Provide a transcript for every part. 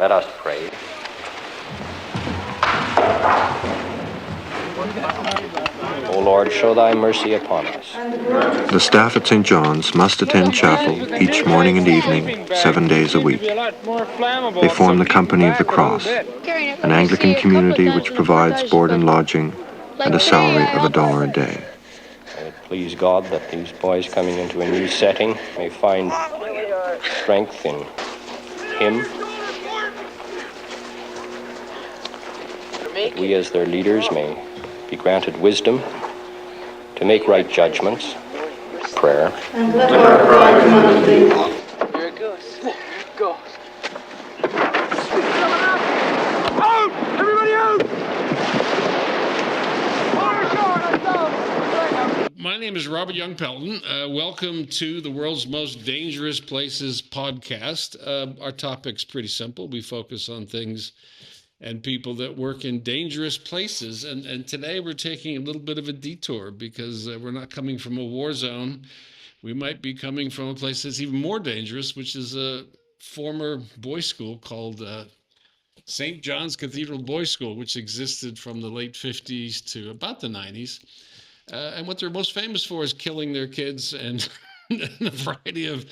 Let us pray. O Lord, show thy mercy upon us. The staff at St. John's must attend chapel each morning and evening, 7 days a week. They form the Company of the Cross, an Anglican community which provides board and lodging and a salary of $1 a day. May it please God that these boys coming into a new setting may find strength in Him. That we as their leaders may be granted wisdom to make right judgments, prayer. And let our pride not be. Here it goes. Go. Out! Everybody out! My name is Robert Young Pelton. Welcome to the World's Most Dangerous Places podcast. Our topic's pretty simple. We focus on things and people that work in dangerous places. And today we're taking a little bit of a detour because we're not coming from a war zone. We might be coming from a place that's even more dangerous, which is a former boys' school called St. John's Cathedral Boys School, which existed from the late 50s to about the 90s. And what they're most famous for is killing their kids and a variety of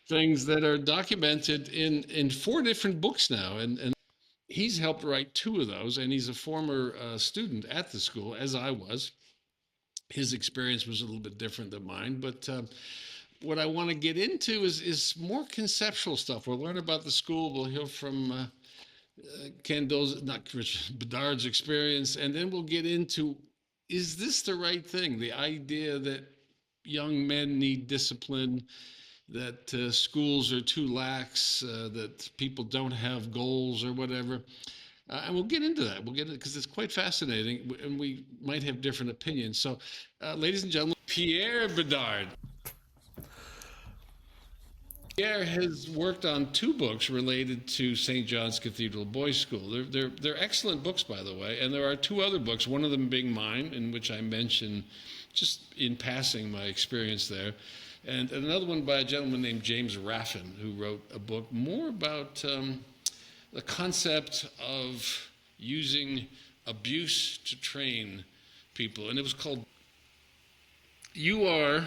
things that are documented in 4 different books now. And he's helped write 2 of those, and he's a former student at the school, as I was. His experience was a little bit different than mine, but what I want to get into is more conceptual stuff. We'll learn about the school. We'll hear from Ken Bedard's experience, and then we'll get into, is this the right thing? The idea that young men need discipline, that schools are too lax, that people don't have goals or whatever. And we'll get into that. We'll get it because it's quite fascinating, and we might have different opinions. So, ladies and gentlemen, Pierre Bedard. Pierre has worked on 2 books related to St. John's Cathedral Boys School. They're excellent books, by the way, and there are 2 other books, one of them being mine, in which I mention, just in passing, my experience there, and another one by a gentleman named James Raffin, who wrote a book more about the concept of using abuse to train people, and it was called, you are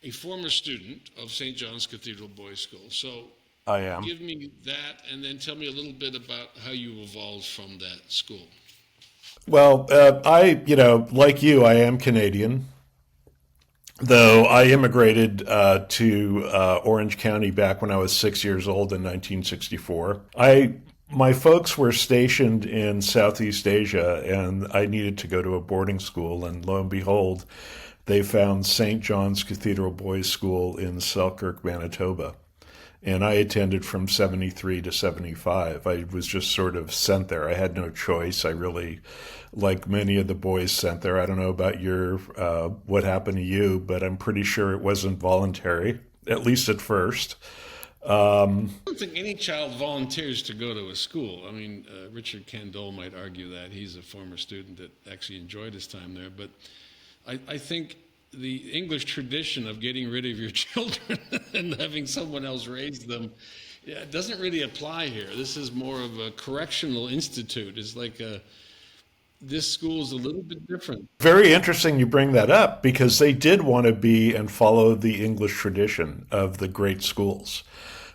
a former student of St. John's Cathedral Boys School. So I am. Give me that, and then tell me a little bit about how you evolved from that school. Well, like you, I am Canadian, though I immigrated to Orange County back when I was 6 years old in 1964. My folks were stationed in Southeast Asia, and I needed to go to a boarding school, and lo and behold, they found St. John's Cathedral Boys School in Selkirk, Manitoba. And I attended from 73 to 75. I was just sort of sent there. I had no choice. I really, like many of the boys, sent there. I don't know about what happened to you, but I'm pretty sure it wasn't voluntary, at least at first. I don't think any child volunteers to go to a school. I mean, Richard Kendall might argue that. He's a former student that actually enjoyed his time there. But I think the English tradition of getting rid of your children and having someone else raise them, it doesn't really apply here. This is more of a correctional institute. It's like this school is a little bit different. Very interesting you bring that up, because they did want to be and follow the English tradition of the great schools.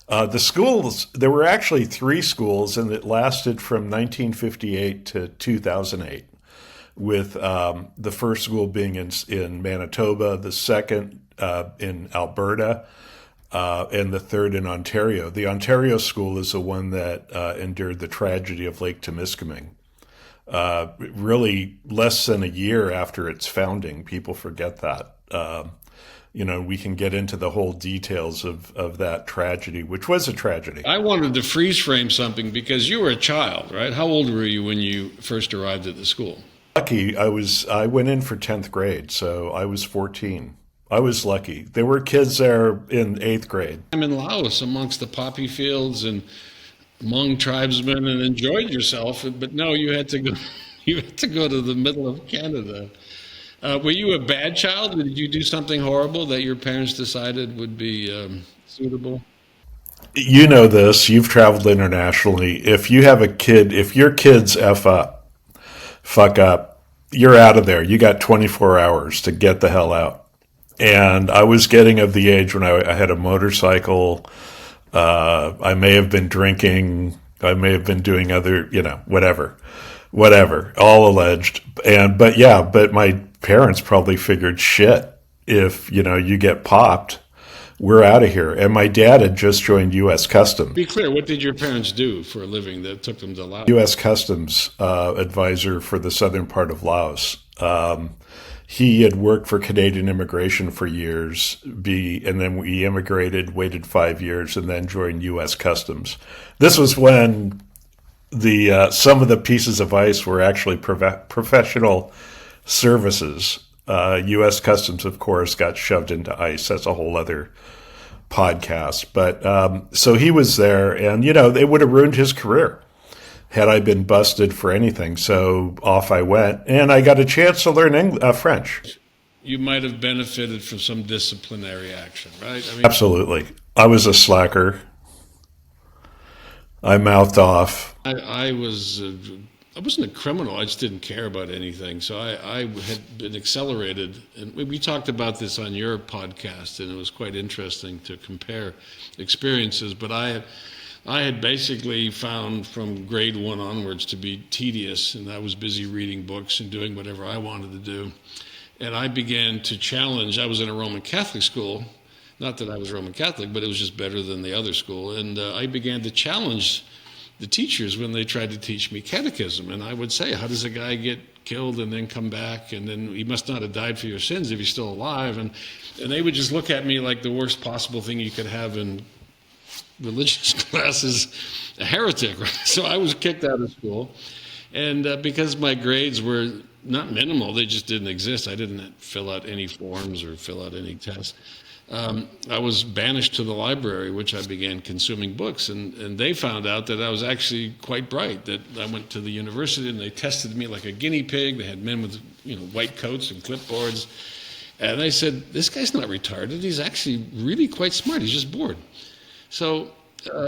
The schools, there were actually 3 schools, and it lasted from 1958 to 2008. With the first school being in Manitoba, the second in Alberta, and the third in Ontario. The Ontario school is the one that endured the tragedy of Lake Temiskaming. Really less than a year after its founding. People forget that. We can get into the whole details of that tragedy, which was a tragedy. I wanted to freeze frame something because you were a child, right? How old were you when you first arrived at the school? Lucky, I went in for 10th grade, so I was 14. I was lucky. There were kids there in 8th grade. I'm in Laos amongst the poppy fields and among tribesmen and enjoyed yourself, but no, you had to go to the middle of Canada. Were you a bad child? Did you do something horrible that your parents decided would be suitable? you know this, you've traveled internationally. If you have a kid, if your kids fuck up, you're out of there. You got 24 hours to get the hell out. And I was getting of the age when I had a motorcycle. I may have been drinking. I may have been doing other, whatever, all alleged. But my parents probably figured, shit, if, you get popped, we're out of here. And my dad had just joined U.S. Customs. Be clear, what did your parents do for a living that took them to Laos? U.S. Customs advisor for the southern part of Laos. He had worked for Canadian immigration for years, and then we immigrated, waited 5 years, and then joined U.S. Customs. This was when some of the pieces of ice were actually professional services. U.S. Customs, of course, got shoved into ice. That's a whole other podcast. But so he was there, and, it would have ruined his career had I been busted for anything. So off I went, and I got a chance to learn French. You might have benefited from some disciplinary action, right? Absolutely. I was a slacker. I mouthed off. I wasn't a criminal. I just didn't care about anything. So I had been accelerated. And we talked about this on your podcast, and it was quite interesting to compare experiences. But I had basically found from grade 1 onwards to be tedious, and I was busy reading books and doing whatever I wanted to do. And I began to challenge. I was in a Roman Catholic school. Not that I was Roman Catholic, but it was just better than the other school. And I began to challenge the teachers when they tried to teach me catechism. And I would say, how does a guy get killed and then come back? And then he must not have died for your sins if he's still alive. And they would just look at me like the worst possible thing you could have in religious classes, a heretic. Right? So I was kicked out of school. And because my grades were not minimal, they just didn't exist. I didn't fill out any forms or fill out any tests. I was banished to the library, which I began consuming books, and they found out that I was actually quite bright, that I went to the university and they tested me like a guinea pig. They had men with white coats and clipboards, and they said, this guy's not retarded, he's actually really quite smart, he's just bored. So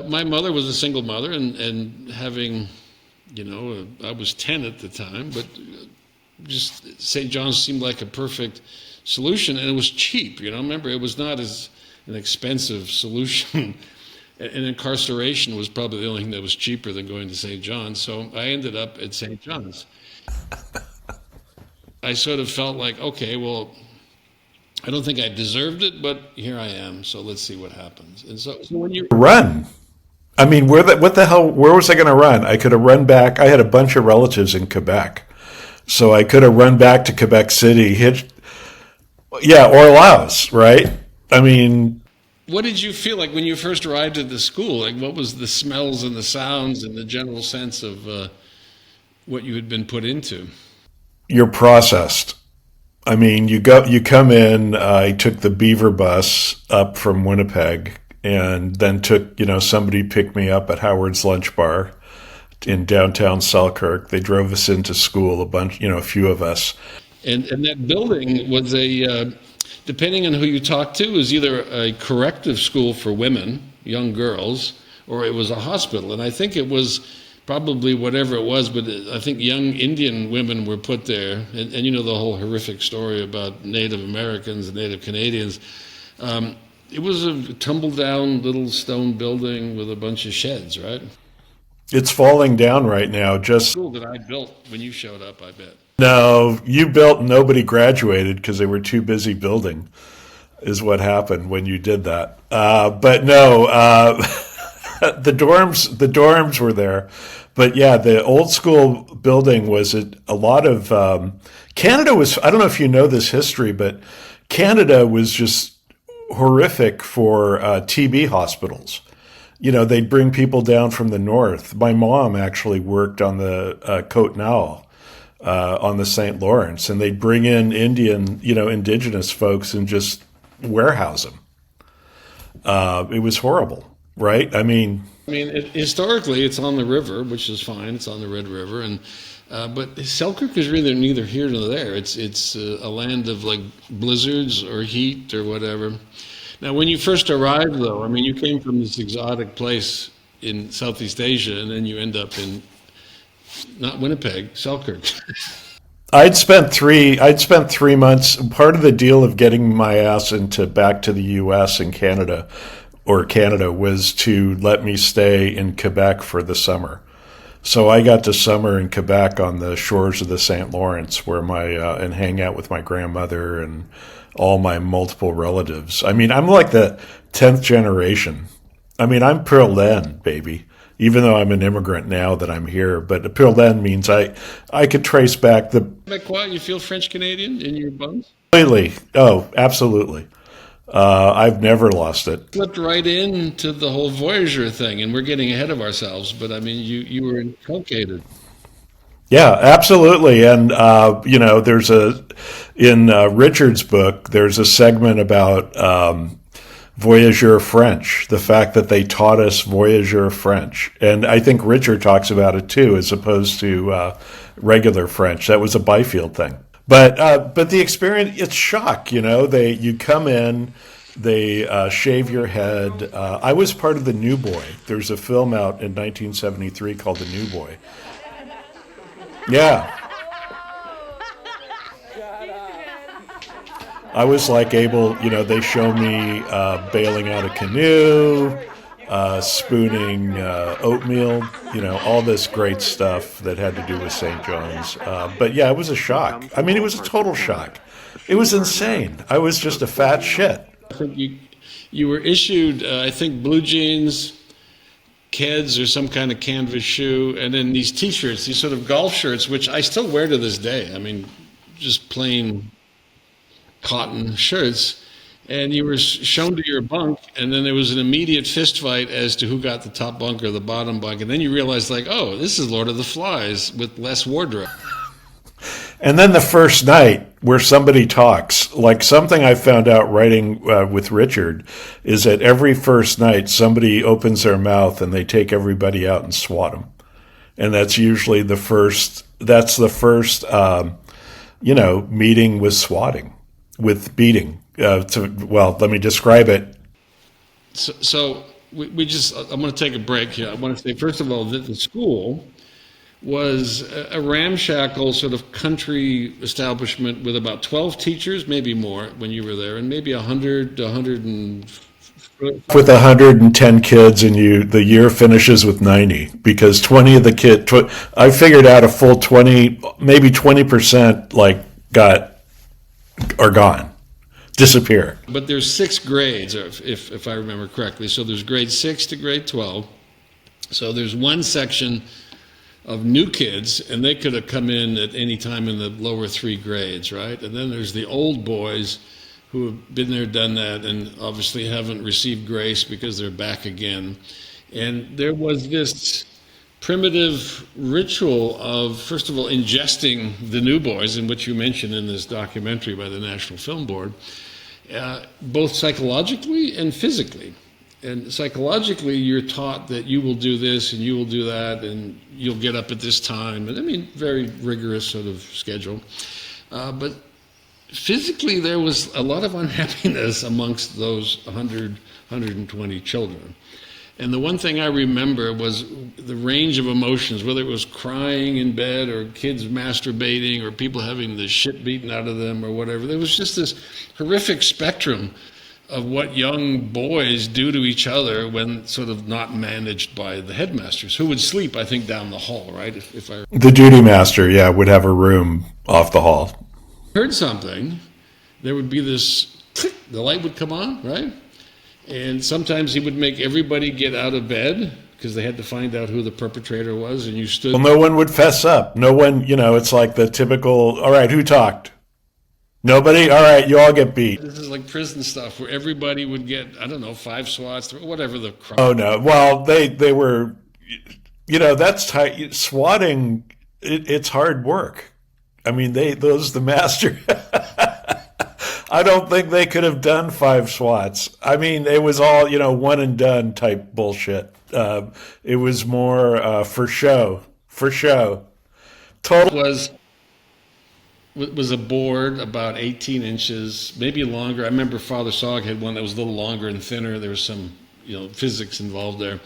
my mother was a single mother, and having, I was 10 at the time, but just St. John's seemed like a perfect solution, and it was cheap. Remember, it was not as an expensive solution. And incarceration was probably the only thing that was cheaper than going to St. John's. So I ended up at St. John's. I sort of felt like, okay, well, I don't think I deserved it, but here I am. So let's see what happens. And so when you run, I mean, where was I going to run? I could have run back. I had a bunch of relatives in Quebec, so I could have run back to Quebec City, or Laos, right? I mean, what did you feel like when you first arrived at the school? Like, what was the smells and the sounds and the general sense of what you had been put into? You're processed. I mean, you come in. I took the Beaver bus up from Winnipeg, and then took somebody picked me up at Howard's Lunch Bar in downtown Selkirk. They drove us into school, a few of us. And that building was depending on who you talk to, is either a corrective school for women, young girls, or it was a hospital. And I think it was probably whatever it was, but I think young Indian women were put there. And the whole horrific story about Native Americans and Native Canadians. It was a tumble-down little stone building with a bunch of sheds, right? It's falling down right now. Just school that I built when you showed up, I bet. No, you built, nobody graduated because they were too busy building, is what happened when you did that. But no, the dorms were there. But yeah, the old school building was a lot of, Canada was, I don't know if you know this history, but Canada was just horrific for TB hospitals. They'd bring people down from the north. My mom actually worked on the Côte Nord. On the St. Lawrence, and they'd bring in indigenous folks and just warehouse them. It was horrible, right? I mean, historically, it's on the river, which is fine. It's on the Red River, and but Selkirk is really neither here nor there. It's a land of like blizzards or heat or whatever. Now, when you first arrived, though, I mean, you came from this exotic place in Southeast Asia, and then you end up in, not Winnipeg, Selkirk. I'd spent 3 months. Part of the deal of getting my ass into back to the U.S. and Canada was to let me stay in Quebec for the summer. So I got to summer in Quebec on the shores of the St. Lawrence, where and hang out with my grandmother and all my multiple relatives. I mean, I'm like the 10th generation. I mean, I'm Pearl Then, baby. Even though I'm an immigrant now that I'm here, but Pearl Then means I could trace back the. You feel French Canadian in your bones? Completely. Oh, absolutely. I've never lost it. Slipped right into the whole Voyager thing, and we're getting ahead of ourselves. But I mean, you were inculcated. Yeah, absolutely. And there's in Richard's book, there's a segment about Voyager French, the fact that they taught us Voyager French. And I think Richard talks about it too, as opposed to regular French. That was a Byfield thing. But the experience, it's shock, you come in, they shave your head. I was part of the New Boy. There's a film out in 1973 called The New Boy. Yeah. I was like able, they show me bailing out a canoe, spooning oatmeal, all this great stuff that had to do with St. John's. But yeah, it was a shock. I mean, it was a total shock. It was insane. I was just a fat shit. I think you were issued, I think, blue jeans, Keds or some kind of canvas shoe, and then these T-shirts, these sort of golf shirts, which I still wear to this day. I mean, just plain cotton shirts. And you were shown to your bunk, and then there was an immediate fist fight as to who got the top bunk or the bottom bunk. And then you realized, like, oh, this is Lord of the Flies with less wardrobe. And then the first night where somebody talks, like something I found out writing with Richard, is that every first night somebody opens their mouth and they take everybody out and swat them. And that's usually the first meeting with swatting, with beating. Let me describe it. So I'm going to take a break here. I want to say, first of all, that the school was a ramshackle sort of country establishment with about 12 teachers, maybe more when you were there, and maybe 100 with 110 kids, and the year finishes with 90 because 20 of the kids. I figured out a full 20, maybe 20%, are gone, disappear. But there's 6 grades, if I remember correctly. So there's grade 6 to grade 12. So there's one section of new kids, and they could have come in at any time in the lower 3 grades, right? And then there's the old boys who have been there, done that, and obviously haven't received grace because they're back again. And there was this primitive ritual of, first of all, ingesting the new boys, in which you mentioned in this documentary by the National Film Board, both psychologically and physically. And psychologically, you're taught that you will do this and you will do that and you'll get up at this time. And I mean, very rigorous sort of schedule. But physically, there was a lot of unhappiness amongst those 120 children. And the one thing I remember was the range of emotions, whether it was crying in bed or kids masturbating or people having the shit beaten out of them or whatever. There was just this horrific spectrum of what young boys do to each other when sort of not managed by the headmasters, who would sleep, I think, down the hall, right? The duty master, yeah, would have a room off the hall. Heard something, there would be this click, the light would come on, right? And sometimes he would make everybody get out of bed because they had to find out who the perpetrator was, and you stood. Well, no one would fess up. No one, it's like the typical, all right, who talked? Nobody? All right, you all get beat. This is like prison stuff where everybody would get, 5 swats, whatever the crime. Oh, no. Well, they were, that's tight. Swatting, it's hard work. I mean, the master, I don't think they could have done 5 swats. I mean, it was all, one and done type bullshit. It was more for show. Total was was a board about 18 inches, maybe longer. I remember Father Sog had one that was a little longer and thinner. There was some, physics involved there.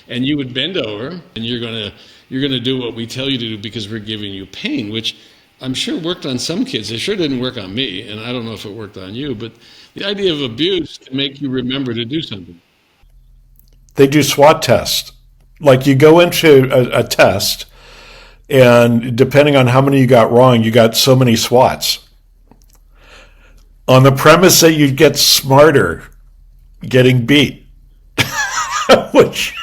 And you would bend over, and you're gonna do what we tell you to do because we're giving you pain, which I'm sure worked on some kids. It sure didn't work on me, and I don't know if it worked on you. But the idea of abuse to make you remember to do something. They do SWOT tests. Like you go into a test, and depending on how many you got wrong, you got so many SWATs. On the premise that you get smarter getting beat. Which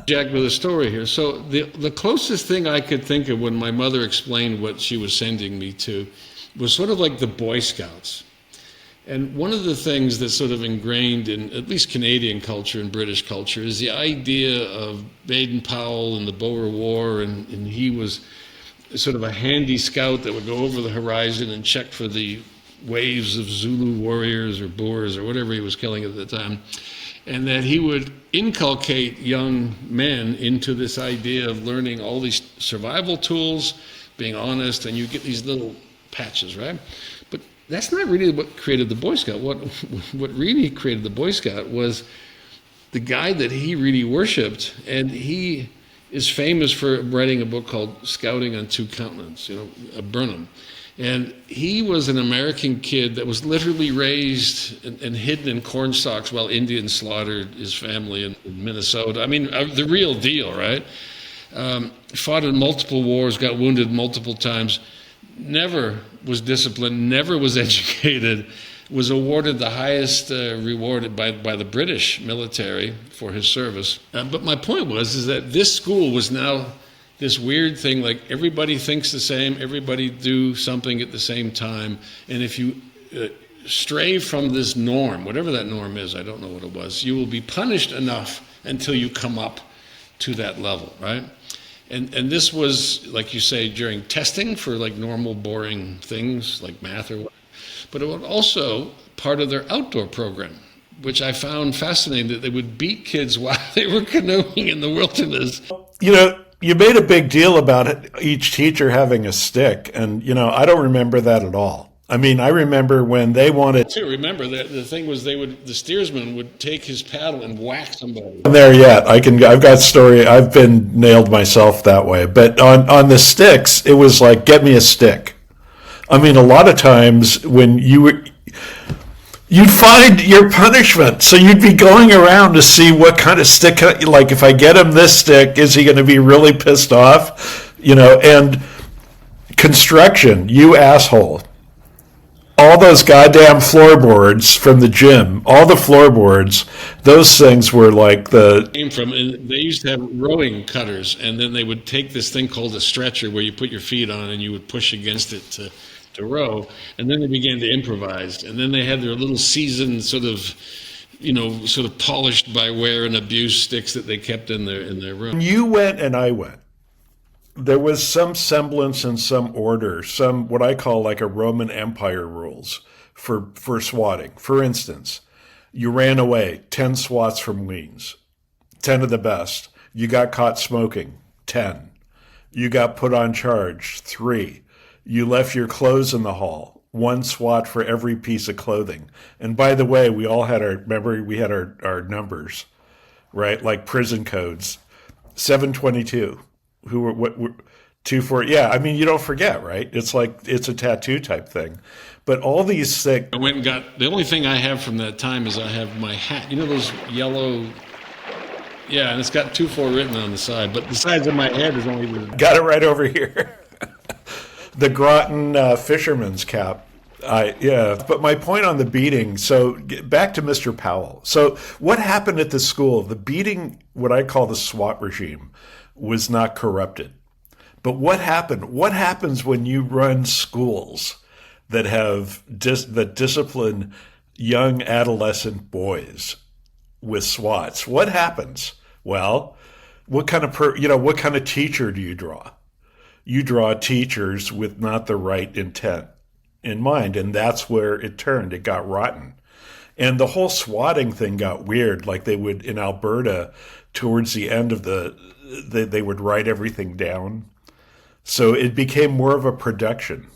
Jack, with a story here. So the closest thing I could think of when my mother explained what she was sending me to was sort of like the Boy Scouts. And one of the things that's sort of ingrained in at least Canadian culture and British culture is the idea of Baden-Powell and the Boer War, and he was sort of a handy scout that would go over the horizon and check for the waves of Zulu warriors or Boers or whatever he was killing at the time, and that he would inculcate young men into this idea of learning all these survival tools, being honest, and you get these little patches, right? But that's not really what created the Boy Scout. What really created the Boy Scout was the guy that he really worshipped, and he is famous for writing a book called Scouting on Two Continents, Burnham. And he was an American kid that was literally raised and hidden in corn stalks while Indians slaughtered his family in Minnesota. I mean, the real deal, right? Fought in multiple wars, got wounded multiple times, never was disciplined, never was educated, was awarded the highest reward by the British military for his service. But my point is that this school was now this weird thing, like everybody thinks the same, everybody do something at the same time, and if you stray from this norm, whatever that norm is, I don't know what it was, you will be punished enough until you come up to that level, right? And this was, like you say, during testing for like normal boring things like math or whatever, but it was also part of their outdoor program, which I found fascinating, that they would beat kids while they were canoeing in the wilderness. You made a big deal about it, each teacher having a stick, and, I don't remember that at all. I mean, I remember when they wanted to remember that the thing was the steersman would take his paddle and whack somebody. There yet. I've got story. I've been nailed myself that way. But on the sticks, it was like, get me a stick. I mean, a lot of times when you'd find your punishment. So you'd be going around to see what kind of stick, like if I get him this stick, is he going to be really pissed off? And construction, you asshole. All those goddamn floorboards from the gym, all the floorboards, those things were like came from, and they used to have rowing cutters, and then they would take this thing called a stretcher where you put your feet on and you would push against it to row, and then they began to improvise, and then they had their little seasoned sort of polished by wear and abuse sticks that they kept in their room. You went and I went. There was some semblance and some order, some what I call like a Roman Empire rules for swatting. For instance, you ran away, 10 swats from Weins, 10 of the best. You got caught smoking, 10. You got put on charge, 3. You left your clothes in the hall, 1 SWAT for every piece of clothing. And by the way, we all had we had our numbers, right? Like prison codes, 722. Who were what? 24. Yeah, I mean, you don't forget, right? It's like it's a tattoo type thing. But all these things. I went and got, the only thing I have from that time is I have my hat. You know those yellow. Yeah, and it's got 24 written on the side, but the sides of my head is only. Got it right over here. The Groton fisherman's cap. Yeah, but my point on the beating, so back to Mr. Powell. So what happened at the school? The beating, what I call the SWAT regime, was not corrupted. But what happened? What happens when you run schools that have that discipline young adolescent boys with SWATs? What happens? Well, what kind of teacher do you draw? You draw teachers with not the right intent in mind, and that's where it turned. It got rotten. And the whole swatting thing got weird. Like they would, in Alberta, towards the end of they would write everything down. So it became more of a production,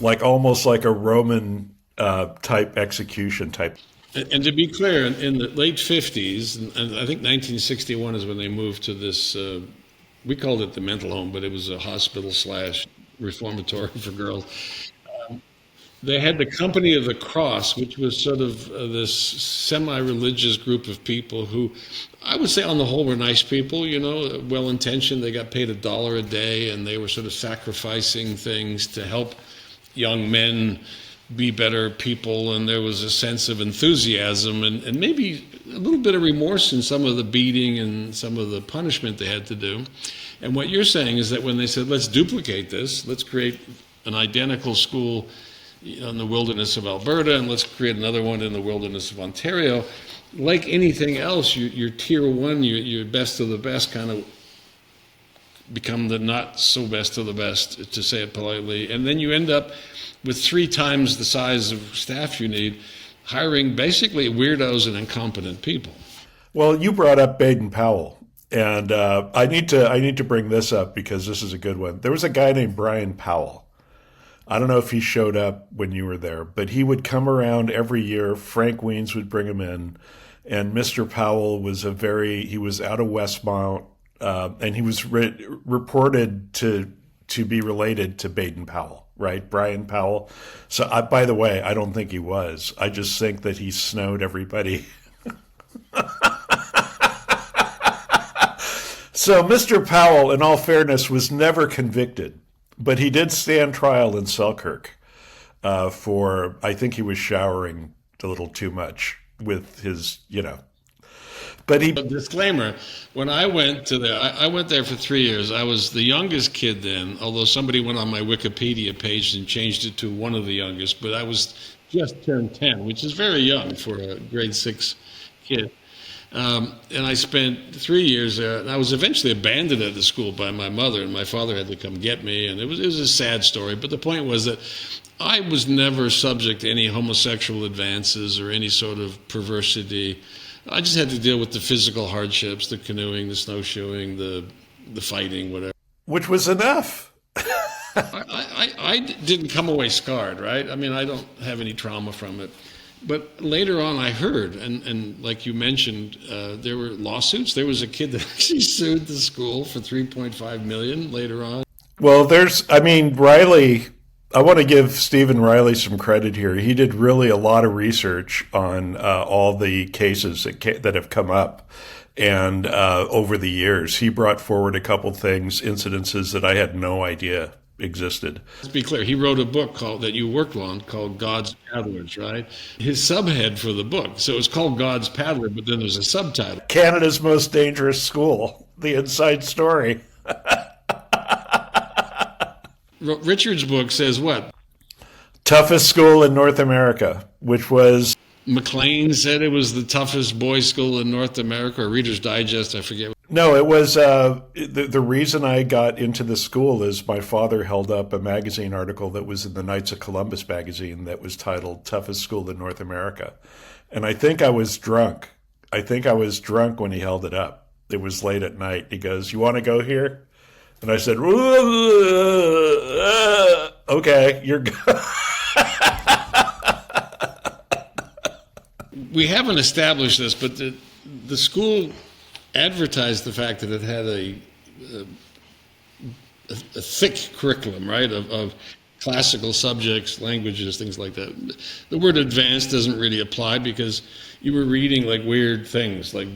like almost like a Roman type execution type. And to be clear, in the late 50s, and I think 1961 is when they moved to this, we called it the mental home, but it was a hospital / reformatory for girls. They had the Company of the Cross, which was sort of this semi-religious group of people who, I would say on the whole, were nice people, well-intentioned. They got paid $1 a day, and they were sort of sacrificing things to help young men be better people, and there was a sense of enthusiasm and maybe a little bit of remorse in some of the beating and some of the punishment they had to do. And what you're saying is that when they said, let's duplicate this, let's create an identical school in the wilderness of Alberta, and let's create another one in the wilderness of Ontario. Like anything else, your tier one, your best of the best kind of become the not so best of the best, to say it politely. And then you end up with 3 times the size of staff you need, hiring basically weirdos and incompetent people. Well, you brought up Baden-Powell, and I need to bring this up because this is a good one. There was a guy named Brian Powell. I don't know if he showed up when you were there, but he would come around every year. Frank Weins would bring him in, and Mr. Powell was he was out of Westmount, and he was reported to be related to Baden-Powell, right? Brian Powell. So, by the way, I don't think he was. I just think that he snowed everybody. So Mr. Powell, in all fairness, was never convicted. But he did stand trial in Selkirk for, I think he was showering a little too much with his, But he. A disclaimer, when I went to there, I went there for 3 years. I was the youngest kid then, although somebody went on my Wikipedia page and changed it to one of the youngest, but I was just turned 10, which is very young for a grade 6 kid. And I spent 3 years there, and I was eventually abandoned at the school by my mother, and my father had to come get me, and it was a sad story. But the point was that I was never subject to any homosexual advances or any sort of perversity. I just had to deal with the physical hardships, the canoeing, the snowshoeing, the fighting, whatever. Which was enough. I didn't come away scarred, right? I mean, I don't have any trauma from it. But later on, I heard, and like you mentioned, there were lawsuits. There was a kid that actually sued the school for $3.5 million later on. Well, Riley, I want to give Stephen Riley some credit here. He did really a lot of research on all the cases that have come up. And over the years, he brought forward a couple things, incidences that I had no idea existed. Let's be clear, he wrote a book that you worked on called God's Paddlers, right? His subhead for the book, so it's called God's Paddler, but then there's a subtitle. Canada's Most Dangerous School, the inside story. Richard's book says what? Toughest school in North America, which was... McLean said it was the toughest boys' school in North America, or Reader's Digest, I forget. No, it was the reason I got into the school is my father held up a magazine article that was in the Knights of Columbus magazine that was titled Toughest School in North America. And I think I was drunk. When he held it up. It was late at night. He goes, "You want to go here?" And I said, "Okay, you're good." We haven't established this, but the school advertised the fact that it had a thick curriculum, right, of classical subjects, languages, things like that. The word advanced doesn't really apply because you were reading like weird things, like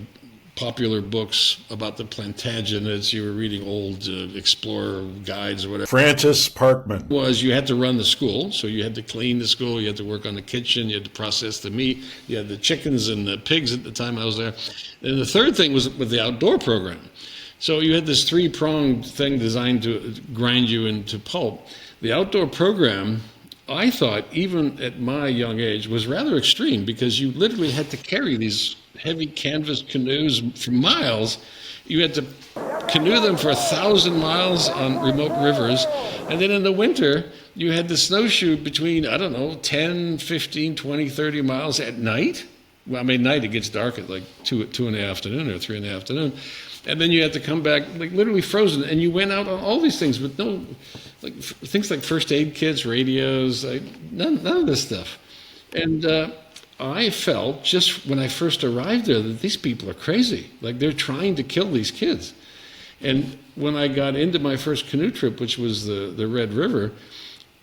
popular books about the Plantagenets. You were reading old explorer guides or whatever. Francis Parkman. You had to run the school, so you had to clean the school, you had to work on the kitchen, you had to process the meat, you had the chickens and the pigs at the time I was there. And the third thing was with the outdoor program. So you had this 3-pronged thing designed to grind you into pulp. The outdoor program, I thought, even at my young age, was rather extreme because you literally had to carry these heavy canvas canoes for miles. You had to canoe them for 1,000 miles on remote rivers. And then in the winter, you had to snowshoe between, 10, 15, 20, 30 miles at night. Well, I mean, night it gets dark at like 2 in the afternoon or 3 in the afternoon. And then you had to come back like literally frozen. And you went out on all these things with no, like things like first aid kits, radios, like none of this stuff. And I felt just when I first arrived there that these people are crazy. Like they're trying to kill these kids. And when I got into my first canoe trip, which was the Red River,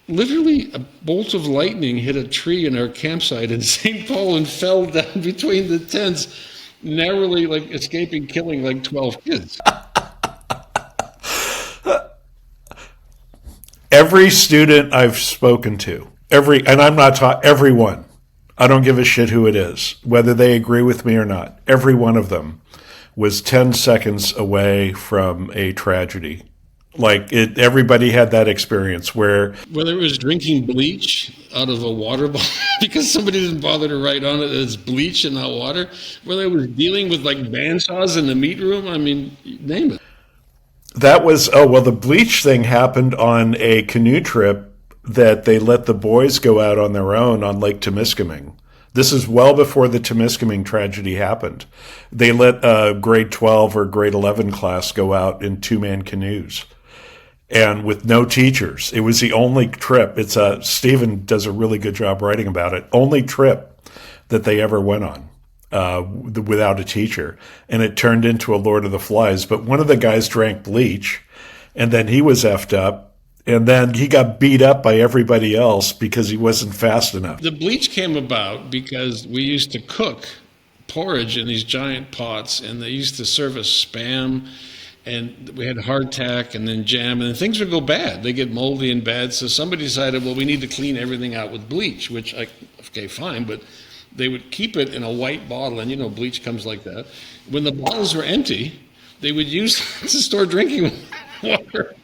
literally a bolt of lightning hit a tree in our campsite in St. Paul and fell down between the tents, narrowly like escaping killing like 12 kids. Every student I've spoken to, and I'm not talking, everyone, I don't give a shit who it is, whether they agree with me or not, every one of them was 10 seconds away from a tragedy. Like everybody had that experience where whether it was drinking bleach out of a water bottle because somebody didn't bother to write on it that it's bleach and not water, whether it was dealing with like bandsaws in the meat room, I mean, name it. That was, the bleach thing happened on a canoe trip that they let the boys go out on their own on Lake Temiskaming. This is well before the Temiskaming tragedy happened. They let a grade 12 or grade 11 class go out in 2-man canoes. And with no teachers. It was the only trip. Stephen does a really good job writing about it. Only trip that they ever went on without a teacher. And it turned into a Lord of the Flies. But one of the guys drank bleach, and then he was effed up. And then he got beat up by everybody else because he wasn't fast enough. The bleach came about because we used to cook porridge in these giant pots, and they used to serve us Spam. And we had hardtack and then jam, and things would go bad. They get moldy and bad. So somebody decided, well, we need to clean everything out with bleach, which, okay, fine. But they would keep it in a white bottle, and bleach comes like that. When the bottles were empty, they would use to store drinking water.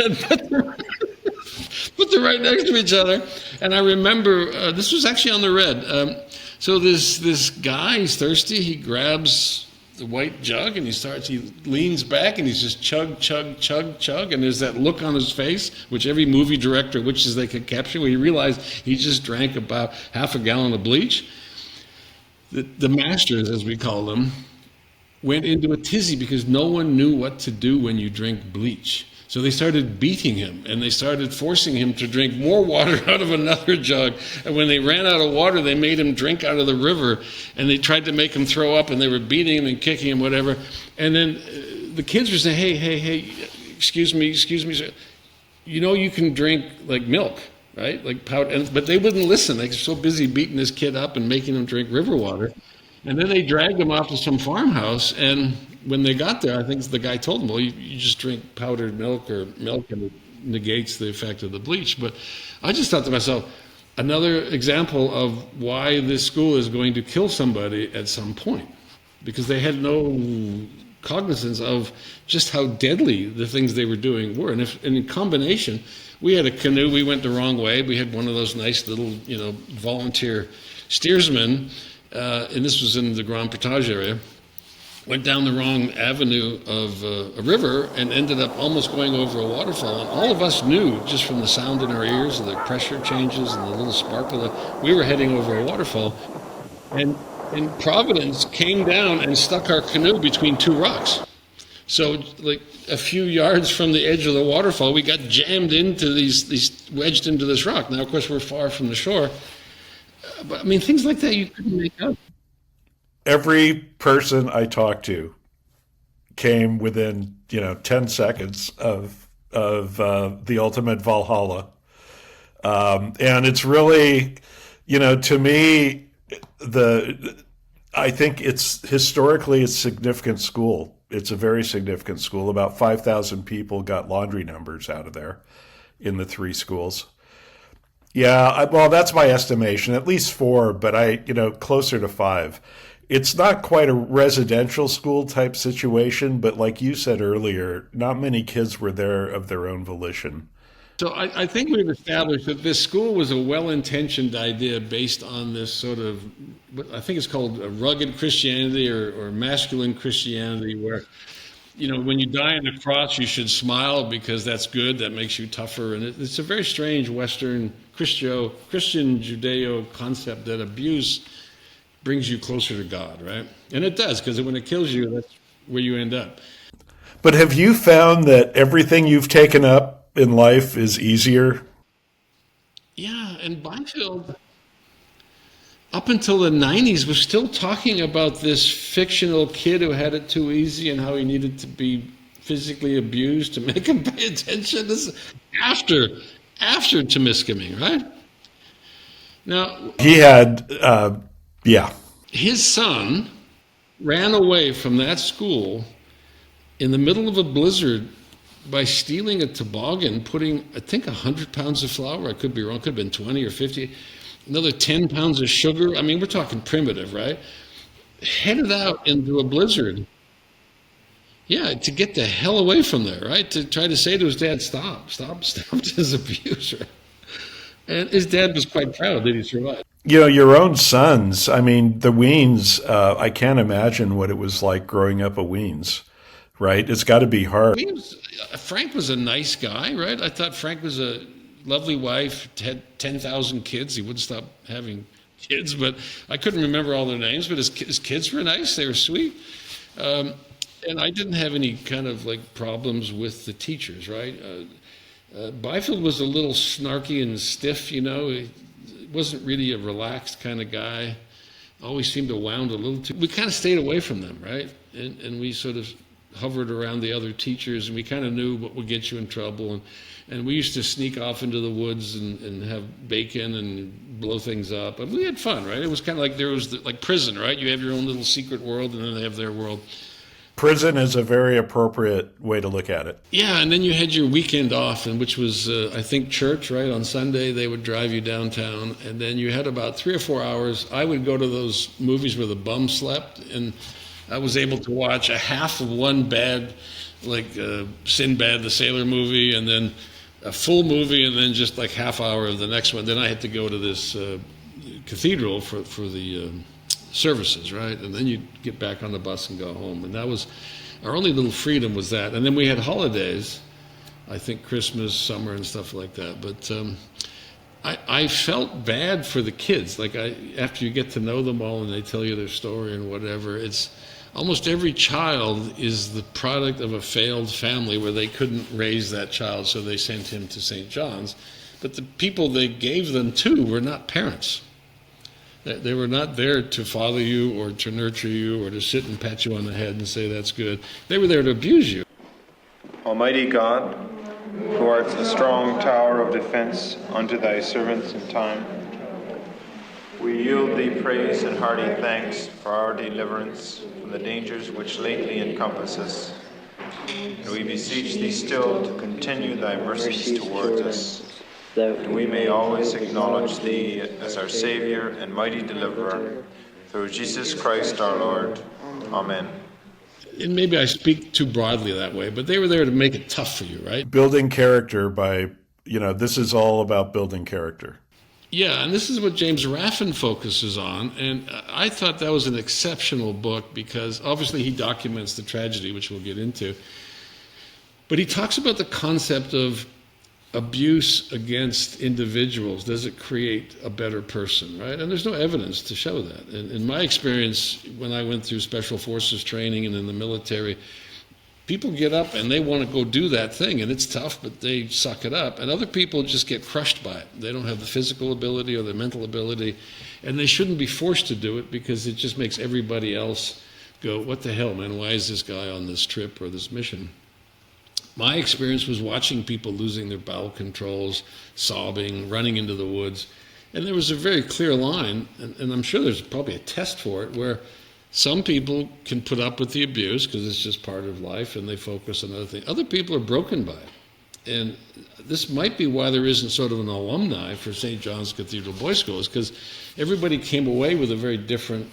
And put them right next to each other. And I remember, this was actually on the Red. So this guy, he's thirsty. He grabs the white jug and he leans back and he's just chug, chug, chug, chug. And there's that look on his face, which every movie director wishes they could capture, where he realized he just drank about half a gallon of bleach. The masters, as we call them, went into a tizzy because no one knew what to do when you drink bleach. So they started beating him, and they started forcing him to drink more water out of another jug. And when they ran out of water, they made him drink out of the river, and they tried to make him throw up, and they were beating him and kicking him, whatever. And then the kids were saying, hey, excuse me, sir. You can drink like milk, right? Like powder. But they wouldn't listen. They were so busy beating this kid up and making him drink river water. And then they dragged him off to some farmhouse, and when they got there, I think the guy told them, well, you just drink powdered milk or milk, and it negates the effect of the bleach. But I just thought to myself, another example of why this school is going to kill somebody at some point, because they had no cognizance of just how deadly the things they were doing were. And in combination, we had a canoe, we went the wrong way. We had one of those nice little, volunteer steersmen, and this was in the Grand Portage area, went down the wrong avenue of a river and ended up almost going over a waterfall. And all of us knew, just from the sound in our ears and the pressure changes and the little sparkle, that we were heading over a waterfall. And Providence came down and stuck our canoe between two rocks. So like a few yards from the edge of the waterfall, we got jammed into wedged into this rock. Now, of course, we're far from the shore. But I mean, things like that you couldn't make up. Every person I talked to came within 10 seconds of the ultimate Valhalla, and it's really, to me, I think it's historically it's a significant school. It's a very significant school. About 5,000 people got laundry numbers out of there in the 3 schools. Yeah, well, that's my estimation. At least 4, but closer to 5. It's not quite a residential school type situation, but like you said earlier, not many kids were there of their own volition. So I think we've established that this school was a well-intentioned idea based on this sort of, I think it's called a rugged Christianity or masculine Christianity, where, when you die on the cross, you should smile because that's good, that makes you tougher. And it's a very strange Western Christian Judeo concept that abuse brings you closer to God, right? And it does, because when it kills you, that's where you end up. But have you found that everything you've taken up in life is easier? Yeah, and Byfield, up until the 90s, was still talking about this fictional kid who had it too easy and how he needed to be physically abused to make him pay attention. This is after Temiskaming, right? Now, He had, yeah. his son ran away from that school in the middle of a blizzard by stealing a toboggan, putting, I think, 100 pounds of flour. I could be wrong. Could have been 20 or 50. Another 10 pounds of sugar. I mean, we're talking primitive, right? Headed out into a blizzard. Yeah, to get the hell away from there, right? To try to say to his dad, stop his abuser. And his dad was quite proud that he survived. You know, your own sons, I mean, the Weins, I can't imagine what it was like growing up a Weins, right? It's got to be hard. Frank was a nice guy, right? I thought Frank was a lovely wife, had 10,000 kids. He wouldn't stop having kids, but I couldn't remember all their names, but his kids were nice. They were sweet. And I didn't have any kind of like problems with the teachers, right? Byfield was a little snarky and stiff, you know. He wasn't really a relaxed kind of guy. Always seemed to wound a little too. We kind of stayed away from them, right? And we sort of hovered around the other teachers, and we kind of knew what would get you in trouble. And we used to sneak off into the woods and have bacon and blow things up. But we had fun, right? It was kind of like there was like prison, right? You have your own little secret world, and then they have their world. Prison is a very appropriate way to look at it. Yeah, and then you had your weekend off, and which was, I think, church, right? On Sunday, they would drive you downtown, and then you had about 3 or 4 hours. I would go to those movies where the bum slept, and I was able to watch a half of one bad, like Sinbad, the sailor movie, and then a full movie, and then just like half hour of the next one. Then I had to go to this cathedral for the services, right? And then you'd get back on the bus and go home. And that was our only little freedom, was that. And then we had holidays, I think Christmas, summer, and stuff like that. But I felt bad for the kids. Like after you get to know them all and they tell you their story and whatever, it's almost every child is the product of a failed family where they couldn't raise that child, so they sent him to St. John's. But the people they gave them to were not parents. They were not there to father you or to nurture you or to sit and pat you on the head and say that's good. They were there to abuse you. Almighty God, who art a strong tower of defense unto thy servants in time, we yield thee praise and hearty thanks for our deliverance from the dangers which lately encompass us. And we beseech thee still to continue thy mercies towards us, and we may always acknowledge thee as our Savior and mighty deliverer, through Jesus Christ our Lord. Amen. And maybe I speak too broadly that way, but they were there to make it tough for you, right? Building character by, this is all about building character. Yeah, and this is what James Raffin focuses on, and I thought that was an exceptional book because obviously he documents the tragedy, which we'll get into, but he talks about the concept of abuse against individuals. Does it create a better person, right? And there's no evidence to show that. And in my experience, when I went through special forces training and in the military, people get up and they want to go do that thing, and it's tough, but they suck it up. And other people just get crushed by it. They don't have the physical ability or the mental ability, and they shouldn't be forced to do it because it just makes everybody else go, what the hell, man? Why is this guy on this trip or this mission? My experience was watching people losing their bowel controls, sobbing, running into the woods. And there was a very clear line, and I'm sure there's probably a test for it, where some people can put up with the abuse because it's just part of life and they focus on other things. Other people are broken by it. And this might be why there isn't sort of an alumni for St. John's Cathedral Boys School, is because everybody came away with a very different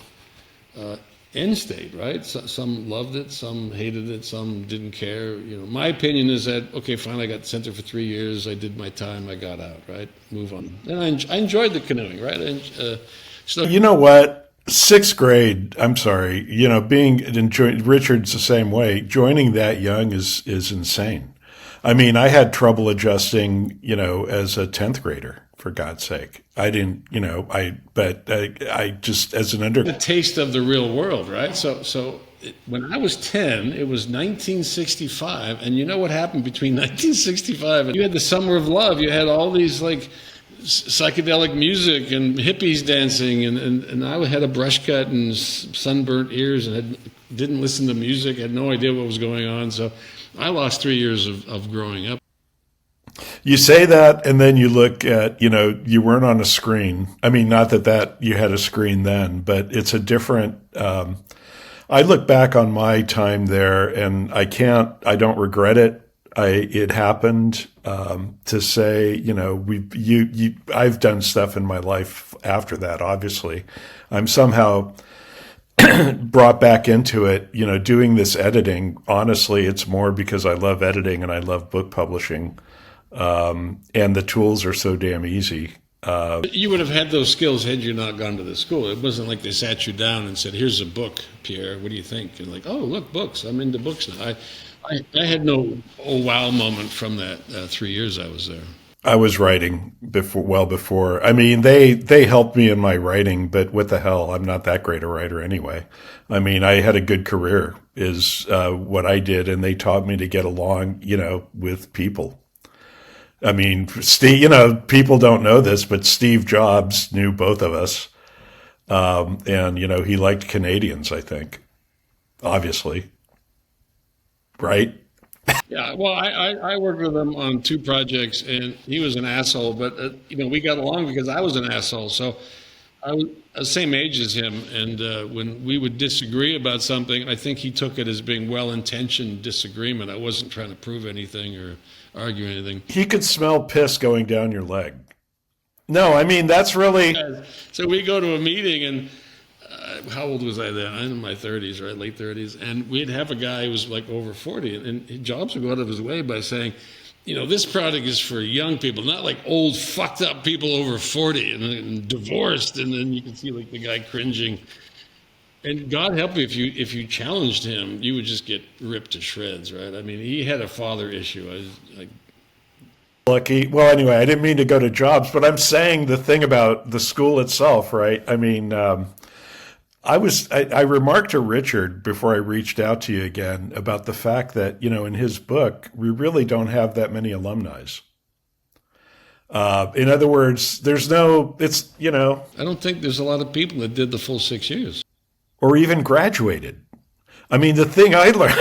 end state, right? Some loved it, some hated it, some didn't care. My opinion is that, okay, fine, I got sent there for 3 years, I did my time, I got out, right? Move on. And I enjoyed the canoeing, right? You know what? 6th grade, I'm sorry, Richard's the same way. Joining that young is insane. I mean, I had trouble adjusting, as a 10th grader, for God's sake. I didn't, I just, as an The taste of the real world, right? When I was 10, it was 1965, and you know what happened between 1965 and you had the Summer of Love. You had all these like psychedelic music and hippies dancing, and I had a brush cut and sunburnt ears and didn't listen to music, had no idea what was going on. So I lost 3 years of growing up. You say that, and then you look at, you weren't on a screen. I mean, not that you had a screen then, but it's a different, I look back on my time there, and I don't regret it. It happened, to say, I've done stuff in my life after that, obviously. I'm somehow brought back into it, doing this editing. Honestly, it's more because I love editing and I love book publishing. And the tools are so damn easy. You would have had those skills had you not gone to the school. It wasn't like they sat you down and said, "Here's a book, Pierre. What do you think?" And like, "Oh, look, books. I'm into books now." I had no wow moment from that 3 years I was there. I was writing well before. I mean, they helped me in my writing, but what the hell? I'm not that great a writer anyway. I mean, I had a good career is what I did, and they taught me to get along, with people. I mean, Steve, people don't know this, but Steve Jobs knew both of us. And, he liked Canadians, I think, obviously. Right? Yeah, well, I worked with him on 2 projects, and he was an asshole, but, we got along because I was an asshole. So I was the same age as him, and when we would disagree about something, I think he took it as being well-intentioned disagreement. I wasn't trying to prove anything or argue anything. He could smell piss going down your leg. No, I mean, that's really... So we go to a meeting, and how old was I then? I'm in my 30s, right? Late 30s. And we'd have a guy who was like over 40, and Jobs would go out of his way by saying, this product is for young people, not like old, fucked up people over 40 and divorced. And then you can see like the guy cringing. And God help you, if you challenged him, you would just get ripped to shreds, right? I mean, he had a father issue. I was like, lucky. Well, anyway, I didn't mean to go to Jobs, but I'm saying the thing about the school itself, right? I mean, I remarked to Richard before I reached out to you again about the fact that, in his book, we really don't have that many alumni. In other words, I don't think there's a lot of people that did the full 6 years. Or even graduated. I mean, the thing I learned,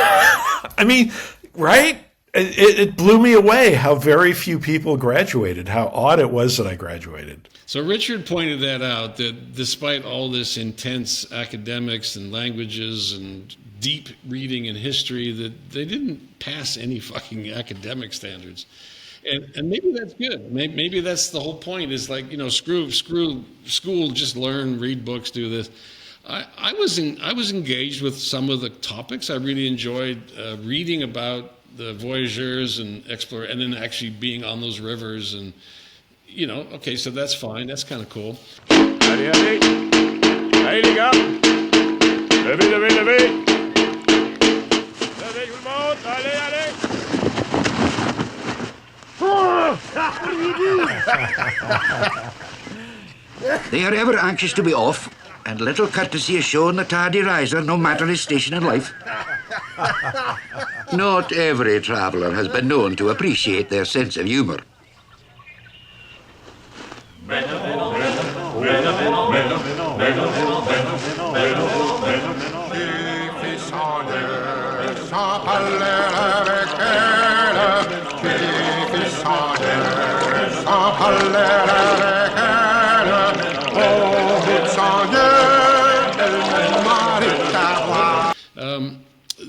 right? It blew me away how very few people graduated, how odd it was that I graduated. So Richard pointed that out, that despite all this intense academics and languages and deep reading and history, that they didn't pass any fucking academic standards. And maybe that's good. Maybe that's the whole point is like, screw school, just learn, read books, do this. I was engaged with some of the topics. I really enjoyed reading about the voyageurs and explorers, and then actually being on those rivers, and okay, so that's fine. That's kind of cool. Allez, allez, allez les gars, levez, levez, levez, levez tout le monde, allez, allez. What do you do? They are ever anxious to be off, and little courtesy is shown the tardy riser, no matter his station in life. Not every traveller has been known to appreciate their sense of humour.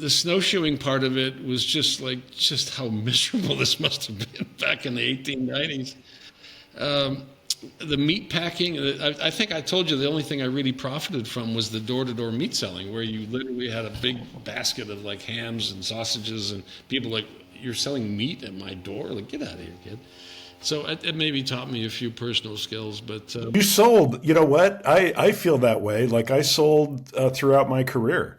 The snowshoeing part of it was just how miserable this must have been back in the 1890s. The meat packing, I think I told you the only thing I really profited from was the door-to-door meat selling, where you literally had a big basket of like hams and sausages, and people like, "You're selling meat at my door? Like, get out of here, kid." So it maybe taught me a few personal skills, but... You sold, you know what? I feel that way. Like I sold throughout my career.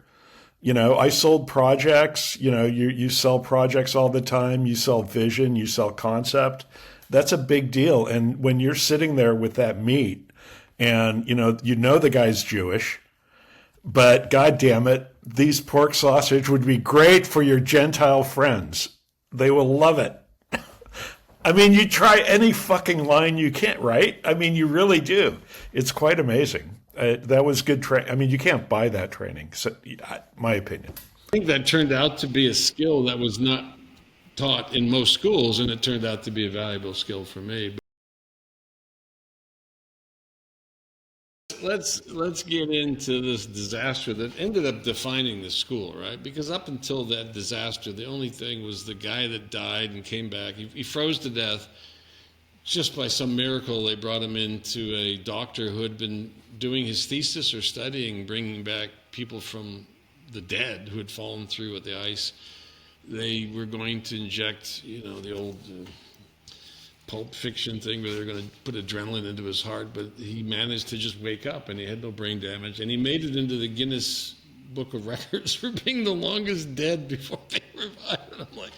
I sold projects. You sell projects all the time. You sell vision. You sell concept. That's a big deal. And when you're sitting there with that meat, and the guy's Jewish, but God damn it, these pork sausage would be great for your Gentile friends. They will love it. I mean, you try any fucking line you can't, right? I mean, you really do. It's quite amazing. That was good training. I mean, you can't buy that training, so, my opinion. I think that turned out to be a skill that was not taught in most schools, and it turned out to be a valuable skill for me. Let's get into this disaster that ended up defining the school, right? Because up until that disaster, the only thing was the guy that died and came back. He froze to death. Just by some miracle, they brought him into a doctor who had been doing his thesis or studying, bringing back people from the dead who had fallen through with the ice. They were going to inject, the old Pulp Fiction thing where they're going to put adrenaline into his heart, but he managed to just wake up and he had no brain damage, and he made it into the Guinness Book of Records for being the longest dead before they revived him. I'm like,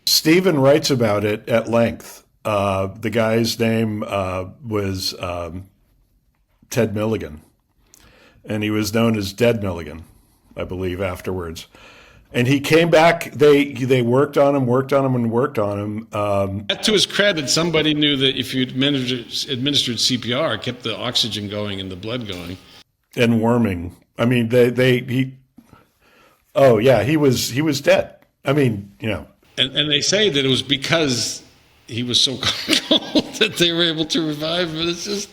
Stephen writes about it at length. The guy's name was Ted Milligan, and he was known as Dead Milligan, I believe, afterwards. And he came back. They worked on him. To his credit, somebody knew that if you administered CPR, it kept the oxygen going and the blood going. And warming. I mean, he was dead. I mean, And they say that it was because he was so cold that they were able to revive him. It's just,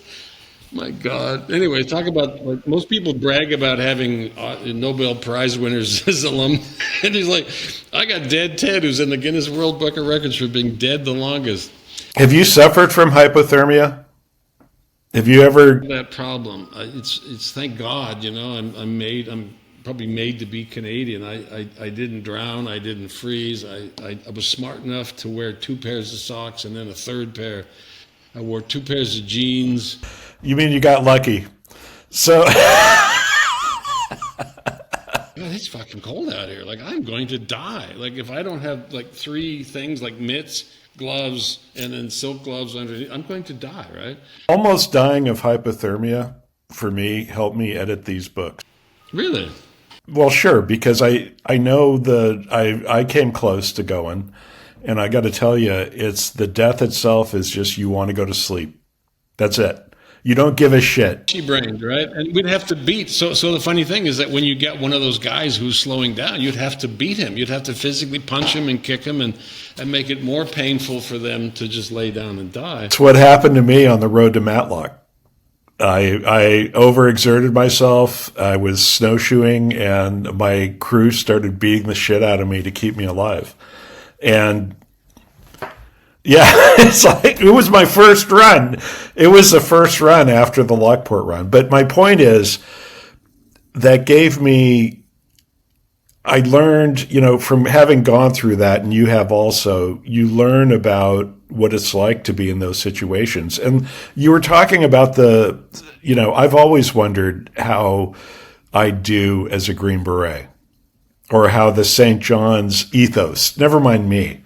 my God. Anyway, talk about, most people brag about having Nobel Prize winners as alum. And he's like, I got Dead Ted, who's in the Guinness World Book of Records for being dead the longest. Have you suffered from hypothermia? Have you ever? That problem. It's thank God, I'm probably made to be Canadian. I didn't drown. I didn't freeze. I was smart enough to wear 2 pairs of socks and then a third pair. I wore 2 pairs of jeans. You mean you got lucky? So it's fucking cold out here. Like, I'm going to die. Like, if I don't have like 3 things like mitts, gloves, and then silk gloves underneath, I'm going to die, right? Almost dying of hypothermia for me helped me edit these books. Really? Well, sure, because I know I came close to going, and I got to tell you, it's the death itself is just you want to go to sleep. That's it. You don't give a shit. Brained, right? And we'd have to beat. So the funny thing is that when you get one of those guys who's slowing down, you'd have to beat him. You'd have to physically punch him and kick him and make it more painful for them to just lay down and die. It's what happened to me on the road to Matlock. I overexerted myself. I was snowshoeing, and my crew started beating the shit out of me to keep me alive. And yeah, it's like, it was my first run. It was the first run after the Lockport run. But my point is, that gave me, I learned, from having gone through that, and you have also, you learn about what it's like to be in those situations. And you were talking about I've always wondered how I do as a Green Beret, or how the St. John's ethos, never mind me,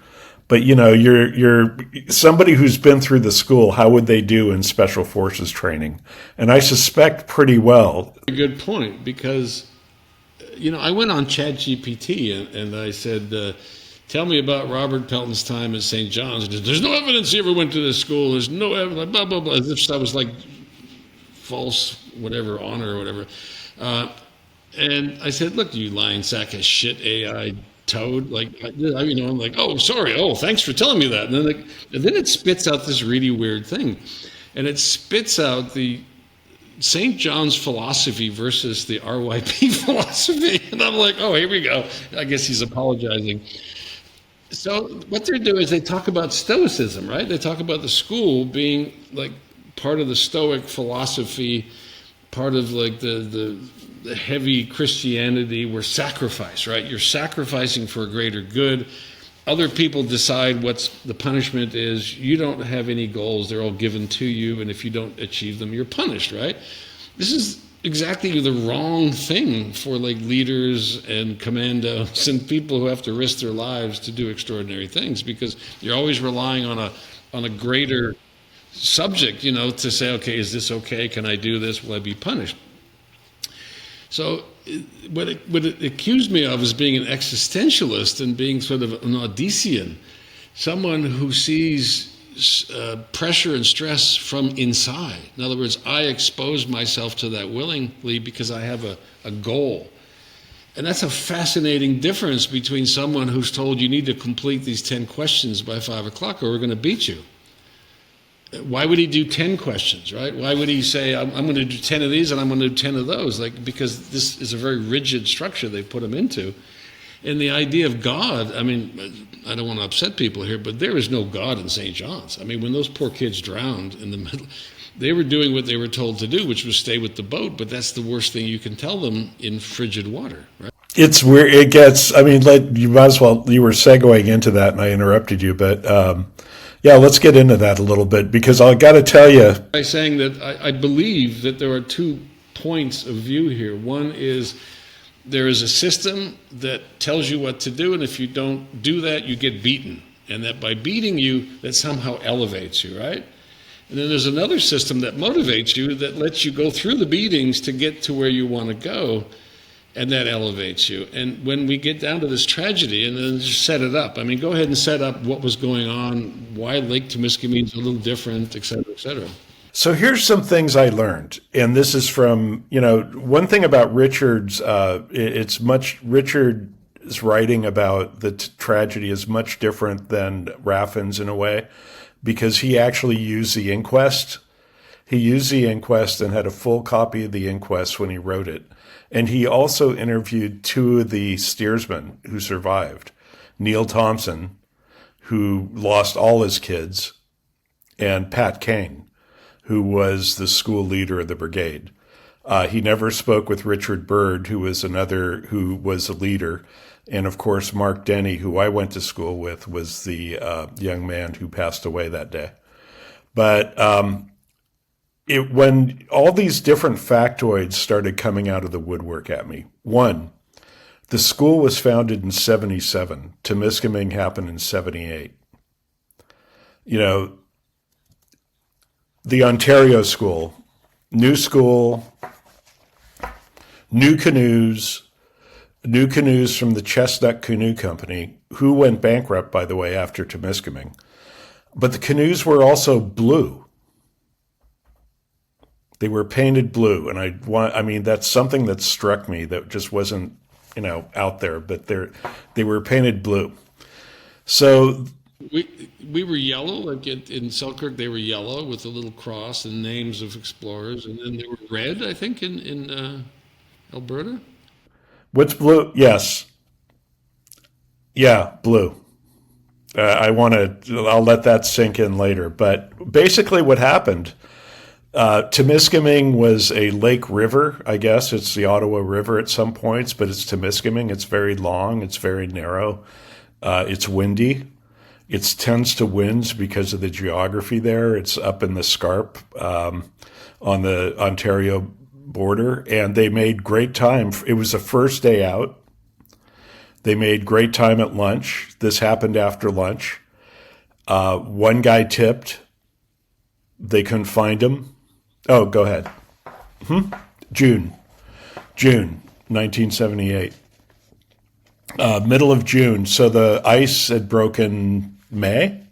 but you're somebody who's been through the school, how would they do in special forces training? And I suspect pretty well. A good point, because I went on ChatGPT and I said, tell me about Robert Pelton's time at St. John's. There's no evidence he ever went to this school. There's no evidence, blah, blah, blah. As if that was like false, whatever, honor or whatever. And I said, look, you lying sack of shit, AI toad. Like, I'm like, oh, sorry. Oh, thanks for telling me that. And then it spits out this really weird thing. And it spits out the St. John's philosophy versus the RYP philosophy. And I'm like, oh, here we go. I guess he's apologizing. So what they do is they talk about Stoicism, right? They talk about the school being like part of the Stoic philosophy, part of like the heavy Christianity where sacrifice, right? You're sacrificing for a greater good. Other people decide what the punishment is. You don't have any goals. They're all given to you. And if you don't achieve them, you're punished, right? This is exactly the wrong thing for like leaders and commandos and people who have to risk their lives to do extraordinary things, because you're always relying on a greater subject, to say, okay, is this okay? Can I do this? Will I be punished? So what it accused me of is being an existentialist and being sort of an Odyssean, someone who sees pressure and stress from inside. In other words, I expose myself to that willingly because I have a goal. And that's a fascinating difference between someone who's told you need to complete these 10 questions by 5 o'clock or we're going to beat you. Why would he do 10 questions, right? Why would he say, I'm going to do 10 of these and I'm going to do 10 of those? Because this is a very rigid structure they put him into. And the idea of God, I don't want to upset people here, but there is no God in St. John's. When those poor kids drowned in the middle, they were doing what they were told to do, which was stay with the boat, but that's the worst thing you can tell them in frigid water, right? It's weird. It gets, you might as well, you were segueing into that and I interrupted you, but yeah, let's get into that a little bit, because I got to tell you. By saying that I believe that there are 2 points of view here. One is there is a system that tells you what to do, and if you don't do that, you get beaten. And that by beating you, that somehow elevates you, right? And then there's another system that motivates you, that lets you go through the beatings to get to where you want to go, and that elevates you. And when we get down to this tragedy, and then just set it up. Go ahead and set up what was going on, why Lake Temiskaming is a little different, et cetera, et cetera. So here's some things I learned, and this is from, one thing about Richard's, Richard's writing about the tragedy is much different than Raffin's in a way, because he actually used the inquest. He used the inquest and had a full copy of the inquest when he wrote it. And he also interviewed 2 of the steersmen who survived, Neil Thompson, who lost all his kids, and Pat Kane, who was the school leader of the brigade. He never spoke with Richard Byrd, who was a leader. And of course, Mark Denny, who I went to school with, was the young man who passed away that day. But when all these different factoids started coming out of the woodwork at me, one, the school was founded in 1977. Temiskaming happened in 1978. The Ontario school, new canoes from the Chestnut Canoe Company, who went bankrupt, by the way, after Temiskaming. But the canoes were also blue. They were painted blue, and that's something that struck me that just wasn't, out there, but they were painted blue. So we were yellow, like in Selkirk, they were yellow with a little cross and names of explorers, and then they were red, I think, in Alberta. What's blue? Yes. Yeah, blue. I'll let that sink in later. But basically what happened, Temiskaming was a lake river, I guess. It's the Ottawa River at some points, but it's Temiskaming. It's very long. It's very narrow. It's windy. It tends to winds because of the geography there. It's up in the Scarp on the Ontario border, and they made great time. It was the first day out. They made great time at lunch. This happened after lunch. One guy tipped. They couldn't find him. Oh, go ahead. June 1978. Middle of June. So the ice had broken May,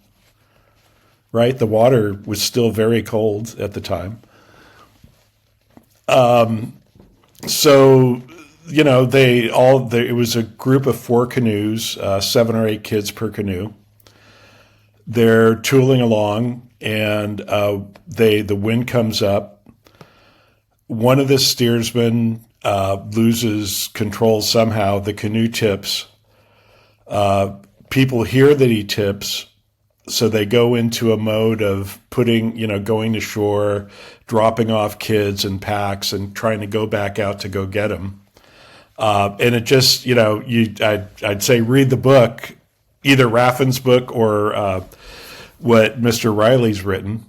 right? The water was still very cold at the time. So, it was a group of 4 canoes, 7 or 8 kids per canoe. They're tooling along, and the wind comes up. One of the steersmen loses control somehow. The canoe tips. People hear that he tips, so they go into a mode of going to shore, dropping off kids and packs, and trying to go back out to go get them. And it just, I'd say read the book, either Raffin's book or what Mr. Riley's written.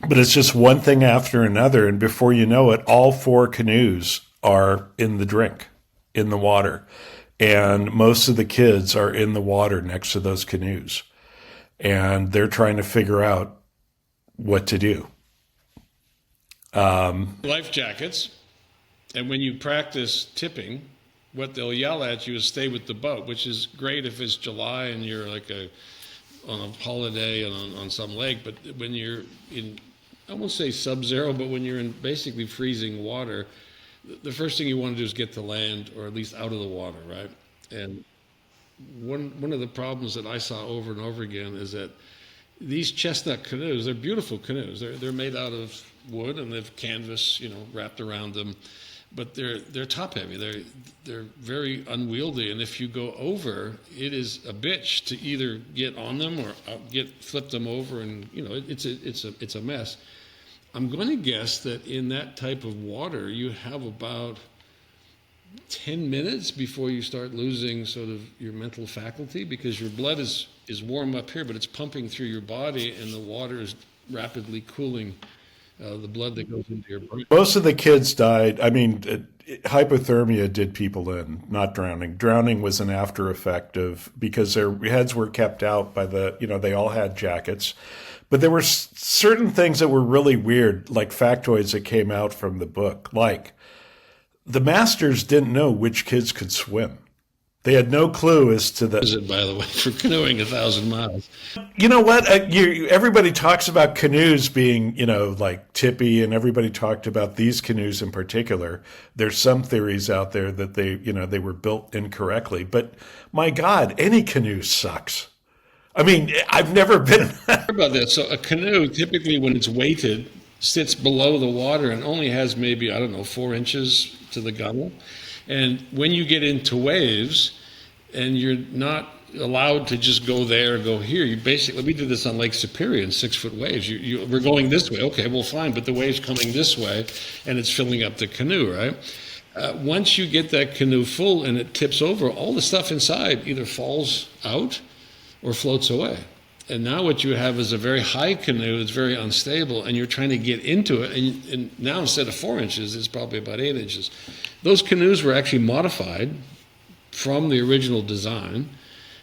But it's just one thing after another, and before you know it, all 4 canoes are in the drink, in the water. And most of the kids are in the water next to those canoes. And they're trying to figure out what to do. Life jackets. And when you practice tipping, what they'll yell at you is stay with the boat, which is great if it's July and you're like on a holiday on some lake. But when you're in, I won't say sub-zero, but when you're in basically freezing water, the first thing you want to do is get to land, or at least out of the water, right? And one of the problems that I saw over and over again is that these chestnut canoes, they're beautiful canoes. They're made out of wood and they've canvas, wrapped around them, but they're top heavy. They're very unwieldy, and if you go over, it is a bitch to either get on them or flip them over, and it's a mess. I'm going to guess that in that type of water, you have about 10 minutes before you start losing sort of your mental faculty, because your blood is warm up here, but it's pumping through your body, and the water is rapidly cooling the blood that goes into your brain. Most of the kids died. I mean, hypothermia did people in, not drowning. Drowning was an after effect because their heads were kept out by they all had jackets. But there were certain things that were really weird, like factoids that came out from the book. Like, the masters didn't know which kids could swim. They had no clue as to the... By the way, for canoeing 1,000 miles. You know what? Everybody talks about canoes being, like tippy, and everybody talked about these canoes in particular. There's some theories out there that they were built incorrectly. But my God, any canoe sucks. I mean, I've never been... about that. So a canoe, typically when it's weighted, sits below the water and only has maybe, 4 inches to the gunwale. And when you get into waves and you're not allowed to just go there or go here, you basically, we did this on Lake Superior in 6-foot waves. We're going this way. Okay, well, fine, but the wave's coming this way and it's filling up the canoe, right? Once you get that canoe full and it tips over, all the stuff inside either falls out or floats away. And now what you have is a very high canoe. It's very unstable, and you're trying to get into it. And now instead of 4 inches, it's probably about 8 inches. Those canoes were actually modified from the original design,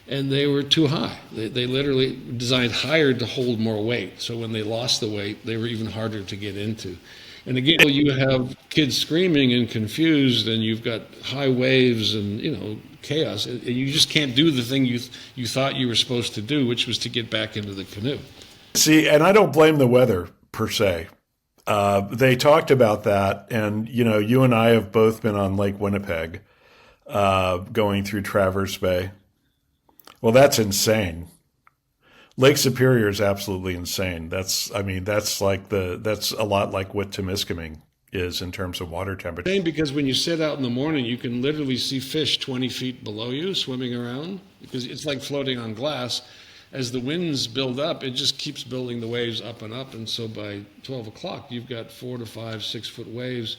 and they were too high. They literally designed higher to hold more weight. So when they lost the weight, they were even harder to get into. And again, you have kids screaming and confused, and you've got high waves and, chaos. And you just can't do the thing you thought you were supposed to do, which was to get back into the canoe. See, and I don't blame the weather, per se. They talked about that, and, you and I have both been on Lake Winnipeg, going through Traverse Bay. Well, that's insane. Lake Superior is absolutely insane. That's a lot like what Temiskaming is in terms of water temperature. Same, because when you sit out in the morning, you can literally see fish 20 feet below you swimming around, because it's like floating on glass. As the winds build up, it just keeps building the waves up and up. And so by 12 o'clock, you've got 4 to 5, 6-foot waves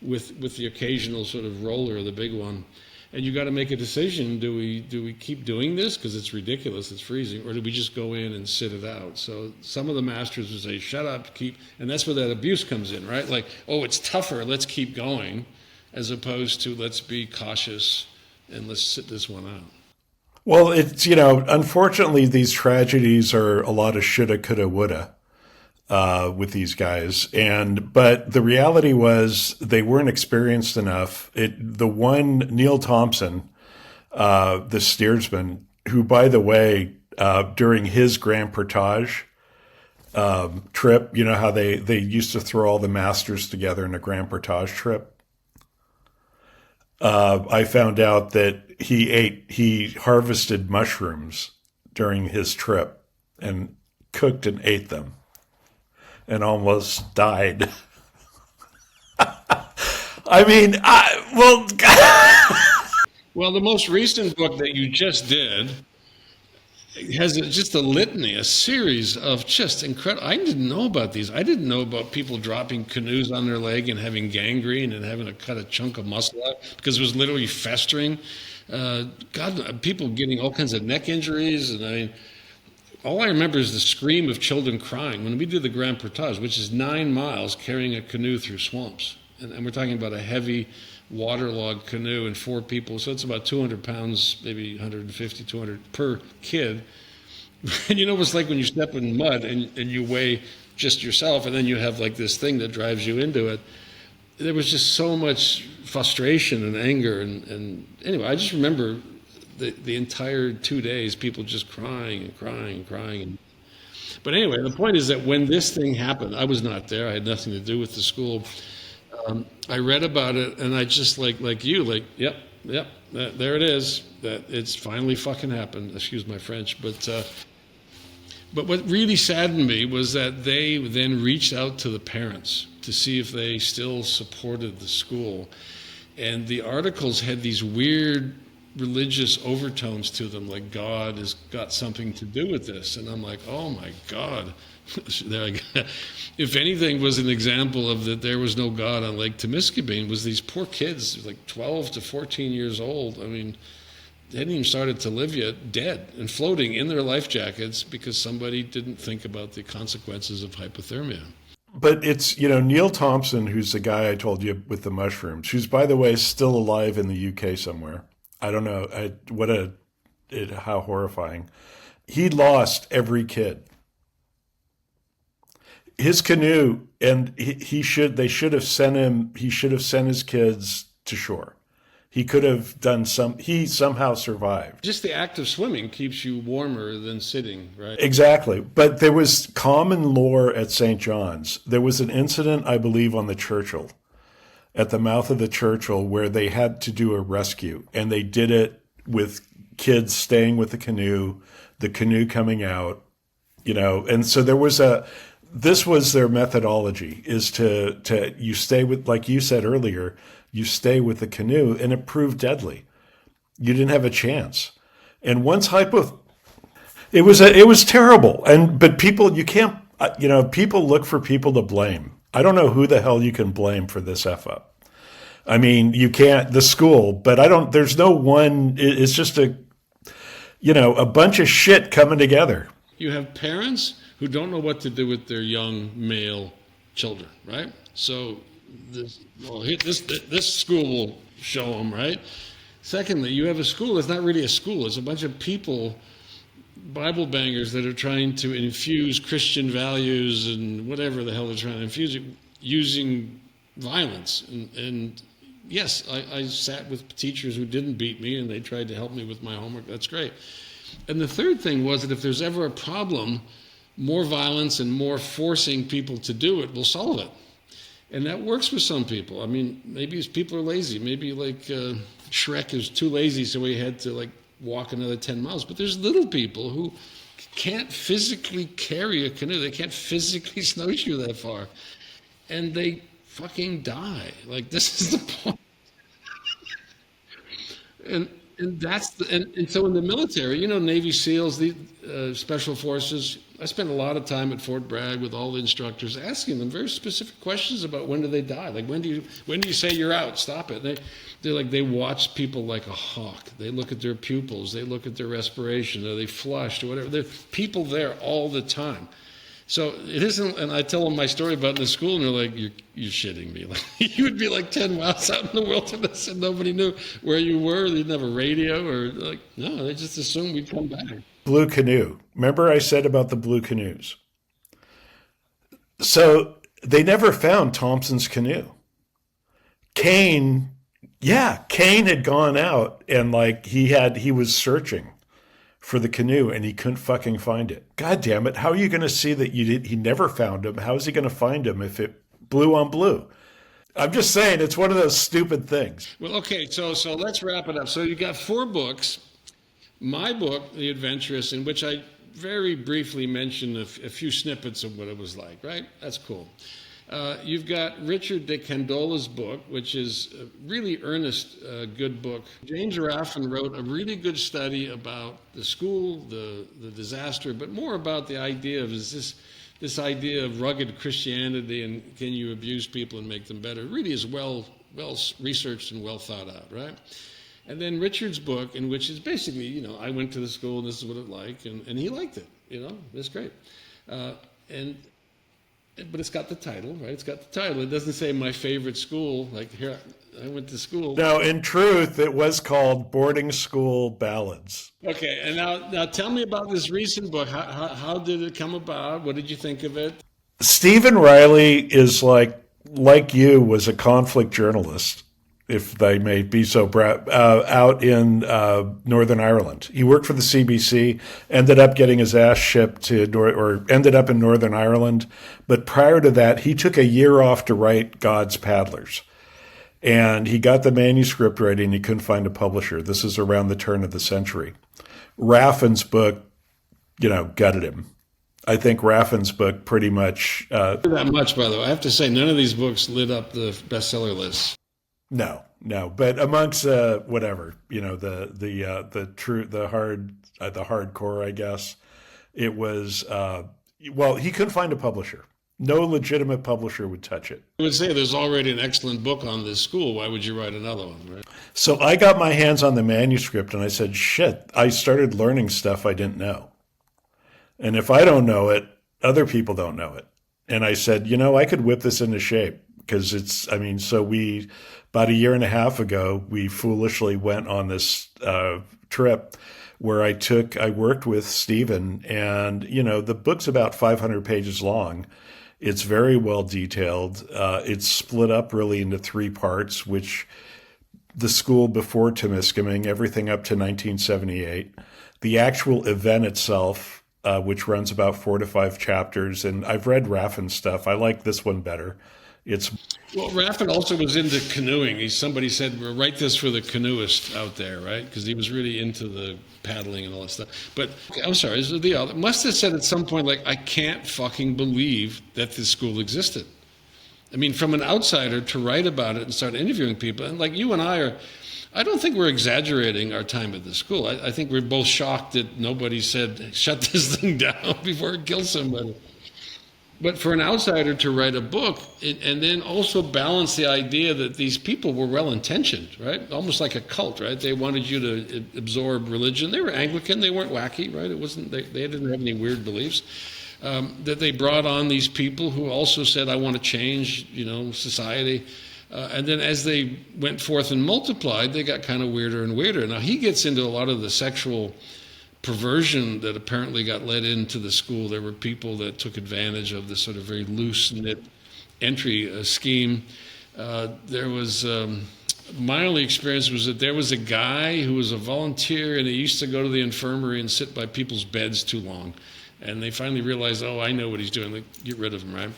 with the occasional sort of roller, the big one. And you got to make a decision. Do we keep doing this because it's ridiculous, it's freezing, or do we just go in and sit it out? So some of the masters would say, shut up, and that's where that abuse comes in, right? Like, oh, it's tougher, let's keep going, as opposed to let's be cautious and let's sit this one out. Well, it's, unfortunately, these tragedies are a lot of shoulda, coulda, woulda. With these guys. But the reality was they weren't experienced enough. The one, Neil Thompson, the steersman, who, by the way, during his Grand Portage trip, how they used to throw all the masters together in a Grand Portage trip. I found out that he harvested mushrooms during his trip and cooked and ate them, and almost died. Well, the most recent book that you just did has just a litany, a series of just incredible. I didn't know about these. I didn't know about people dropping canoes on their leg and having gangrene and having to cut a chunk of muscle out because it was literally festering. People getting all kinds of neck injuries. And all I remember is the scream of children crying when we did the Grand Portage, which is 9 miles carrying a canoe through swamps. And we're talking about a heavy waterlogged canoe and 4 people. So it's about 200 pounds, maybe 150, 200 per kid. And you know what it's like when you step in mud and you weigh just yourself, and then you have like this thing that drives you into it. There was just so much frustration and anger. And anyway, I just remember the entire 2 days, people just crying and crying and crying. But anyway, the point is that when this thing happened, I was not there. I had nothing to do with the school. I read about it, and I just like you, yep, there it is. That it's finally fucking happened. Excuse my French, but what really saddened me was that they then reached out to the parents to see if they still supported the school, and the articles had these weird religious overtones to them, like God has got something to do with this, and I'm like, oh my God. If anything was an example of that there was no God on Lake Temiskaming, was these poor kids, like 12 to 14 years old. I mean, they hadn't even started to live yet, dead and floating in their life jackets because somebody didn't think about the consequences of hypothermia. But it's, Neil Thompson, who's the guy I told you with the mushrooms, who's, by the way, still alive in the UK somewhere. I don't know. How horrifying. He lost every kid. His canoe, and he should have sent his kids to shore. He could have done he somehow survived. Just the act of swimming keeps you warmer than sitting, right? Exactly. But there was common lore at St. John's. There was an incident, I believe, on the Churchill, at the mouth of the Churchill, where they had to do a rescue, and they did it with kids staying with the canoe coming out, and so there was this was their methodology, is to you stay with, like you said earlier, you stay with the canoe, and it proved deadly. You didn't have a chance. And once it was terrible. But people, you can't, people look for people to blame. I don't know who the hell you can blame for this F up. I mean, you can't, the school, but there's no one, it's just a bunch of shit coming together. You have parents who don't know what to do with their young male children, right? So this school will show them, right? Secondly, you have a school that's not really a school. It's a bunch of people, Bible bangers, that are trying to infuse Christian values and whatever the hell they're trying to infuse it, using violence. And yes, I sat with teachers who didn't beat me, and they tried to help me with my homework. That's great. And the third thing was that if there's ever a problem, more violence and more forcing people to do it will solve it. And that works with some people. I mean, maybe people are lazy. Maybe like Shrek is too lazy, so he had to walk another 10 miles. But there's little people who can't physically carry a canoe. They can't physically snowshoe that far. And they fucking die. This is the point. And that's and so in the military, Navy SEALs, the special forces, I spent a lot of time at Fort Bragg with all the instructors, asking them very specific questions about when do they die, when do you say you're out, stop it. They watch people like a hawk. They look at their pupils, they look at their respiration, are they flushed or whatever. There's people there all the time. So it isn't, and I tell them my story about in the school, and they're like, you're shitting me. You would be 10 miles out in the wilderness, and nobody knew where you were. They didn't have a radio, or no, they just assumed we'd come back. Blue canoe. Remember I said about the blue canoes? So they never found Thompson's canoe. Kane had gone out, and he was searching for the canoe, and he couldn't fucking find it. God damn it. How are you going to see that he never found him? How is he going to find him if it blue on blue? I'm just saying, it's one of those stupid things. Well, okay, so let's wrap it up. So you got 4 books. My book, The Adventurous, in which I very briefly mentioned a few snippets of what it was like, right? That's cool. You've got Richard de Candola's book, which is a really earnest, good book. James Raffin wrote a really good study about the school, the disaster, but more about the idea of, is this idea of rugged Christianity, and can you abuse people and make them better? It really is well researched and well thought out, right? And then Richard's book, in which is basically, I went to the school and this is what it's like, and he liked it. That's great. But it's got the title, right? It's got the title. It doesn't say my favorite school. Like, here, I went to school. No, in truth, it was called Boarding School Ballads. Okay, and now tell me about this recent book. How did it come about? What did you think of it? Stephen Riley is like you, was a conflict journalist, if they may be so proud, out in Northern Ireland. He worked for the CBC, ended up getting his ass shipped to, ended up in Northern Ireland. But prior to that, he took a year off to write God's Paddlers. And he got the manuscript ready and he couldn't find a publisher. This is around the turn of the century. Raffin's book, gutted him. I think Raffin's book pretty much... that much, by the way. I have to say, none of these books lit up the bestseller list. No. But amongst whatever, the hardcore, I guess, it was. He couldn't find a publisher. No legitimate publisher would touch it. I would say there's already an excellent book on this school. Why would you write another one, right? So I got my hands on the manuscript and I said, shit, I started learning stuff I didn't know. And if I don't know it, other people don't know it. And I said, I could whip this into shape because about a year and a half ago, we foolishly went on this trip where I worked with Stephen, and, the book's about 500 pages long. It's very well detailed. It's split up really into 3 parts, which the school before Temiskaming, everything up to 1978, the actual event itself, which runs about 4 to 5 chapters. And I've read Raffin's stuff. I like this one better. Well, Raffin also was into canoeing. Somebody said, well, write this for the canoeist out there, right? Because he was really into the paddling and all that stuff. But I'm sorry, the other must have said at some point, I can't fucking believe that this school existed. I mean, from an outsider to write about it and start interviewing people, and like you and I don't think we're exaggerating our time at the school. I think we're both shocked that nobody said, shut this thing down before it kills somebody. But for an outsider to write a book and then also balance the idea that these people were well-intentioned, right? Almost like a cult, right? They wanted you to absorb religion. They were Anglican. They weren't wacky, right? It wasn't. They didn't have any weird beliefs. That they brought on these people who also said, I want to change, society. And then as they went forth and multiplied, they got kind of weirder and weirder. Now, he gets into a lot of the sexual perversion that apparently got let into the school. There were people that took advantage of this sort of very loose-knit entry scheme. There was my only experience was that there was a guy who was a volunteer and he used to go to the infirmary and sit by people's beds too long. And they finally realized, I know what he's doing. Like, get rid of him, right?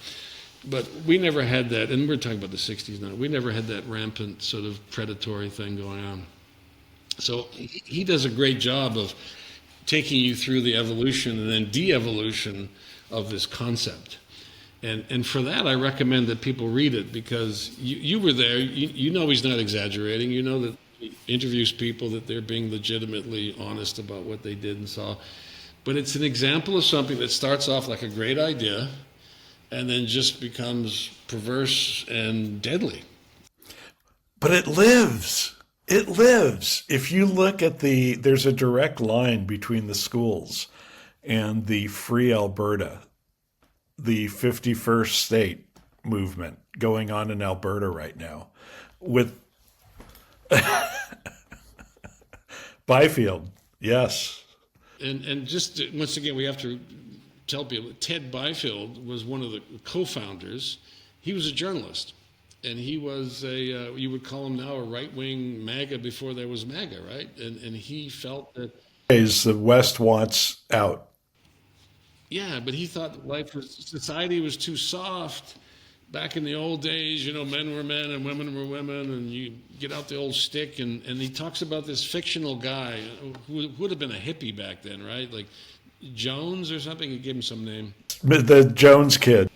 But we never had that, and we're talking about the 60s now. We never had that rampant sort of predatory thing going on. So he does a great job of taking you through the evolution and then de-evolution of this concept. And for that, I recommend that people read it because you were there. You know he's not exaggerating. You know that he interviews people, that they're being legitimately honest about what they did and saw. But it's an example of something that starts off like a great idea and then just becomes perverse and deadly. But it lives. It lives. If you look at there's a direct line between the schools and the Free Alberta, the 51st state movement going on in Alberta right now with Byfield. Yes. And just once again, we have to tell people Ted Byfield was one of the co-founders. He was a journalist. And he was you would call him now a right-wing MAGA before there was MAGA, right? And he felt that... The West wants out. Yeah, but he thought that society was too soft. Back in the old days, men were men and women were women, and you get out the old stick. And he talks about this fictional guy who would have been a hippie back then, right? Like Jones or something. He gave him some name. The Jones kid.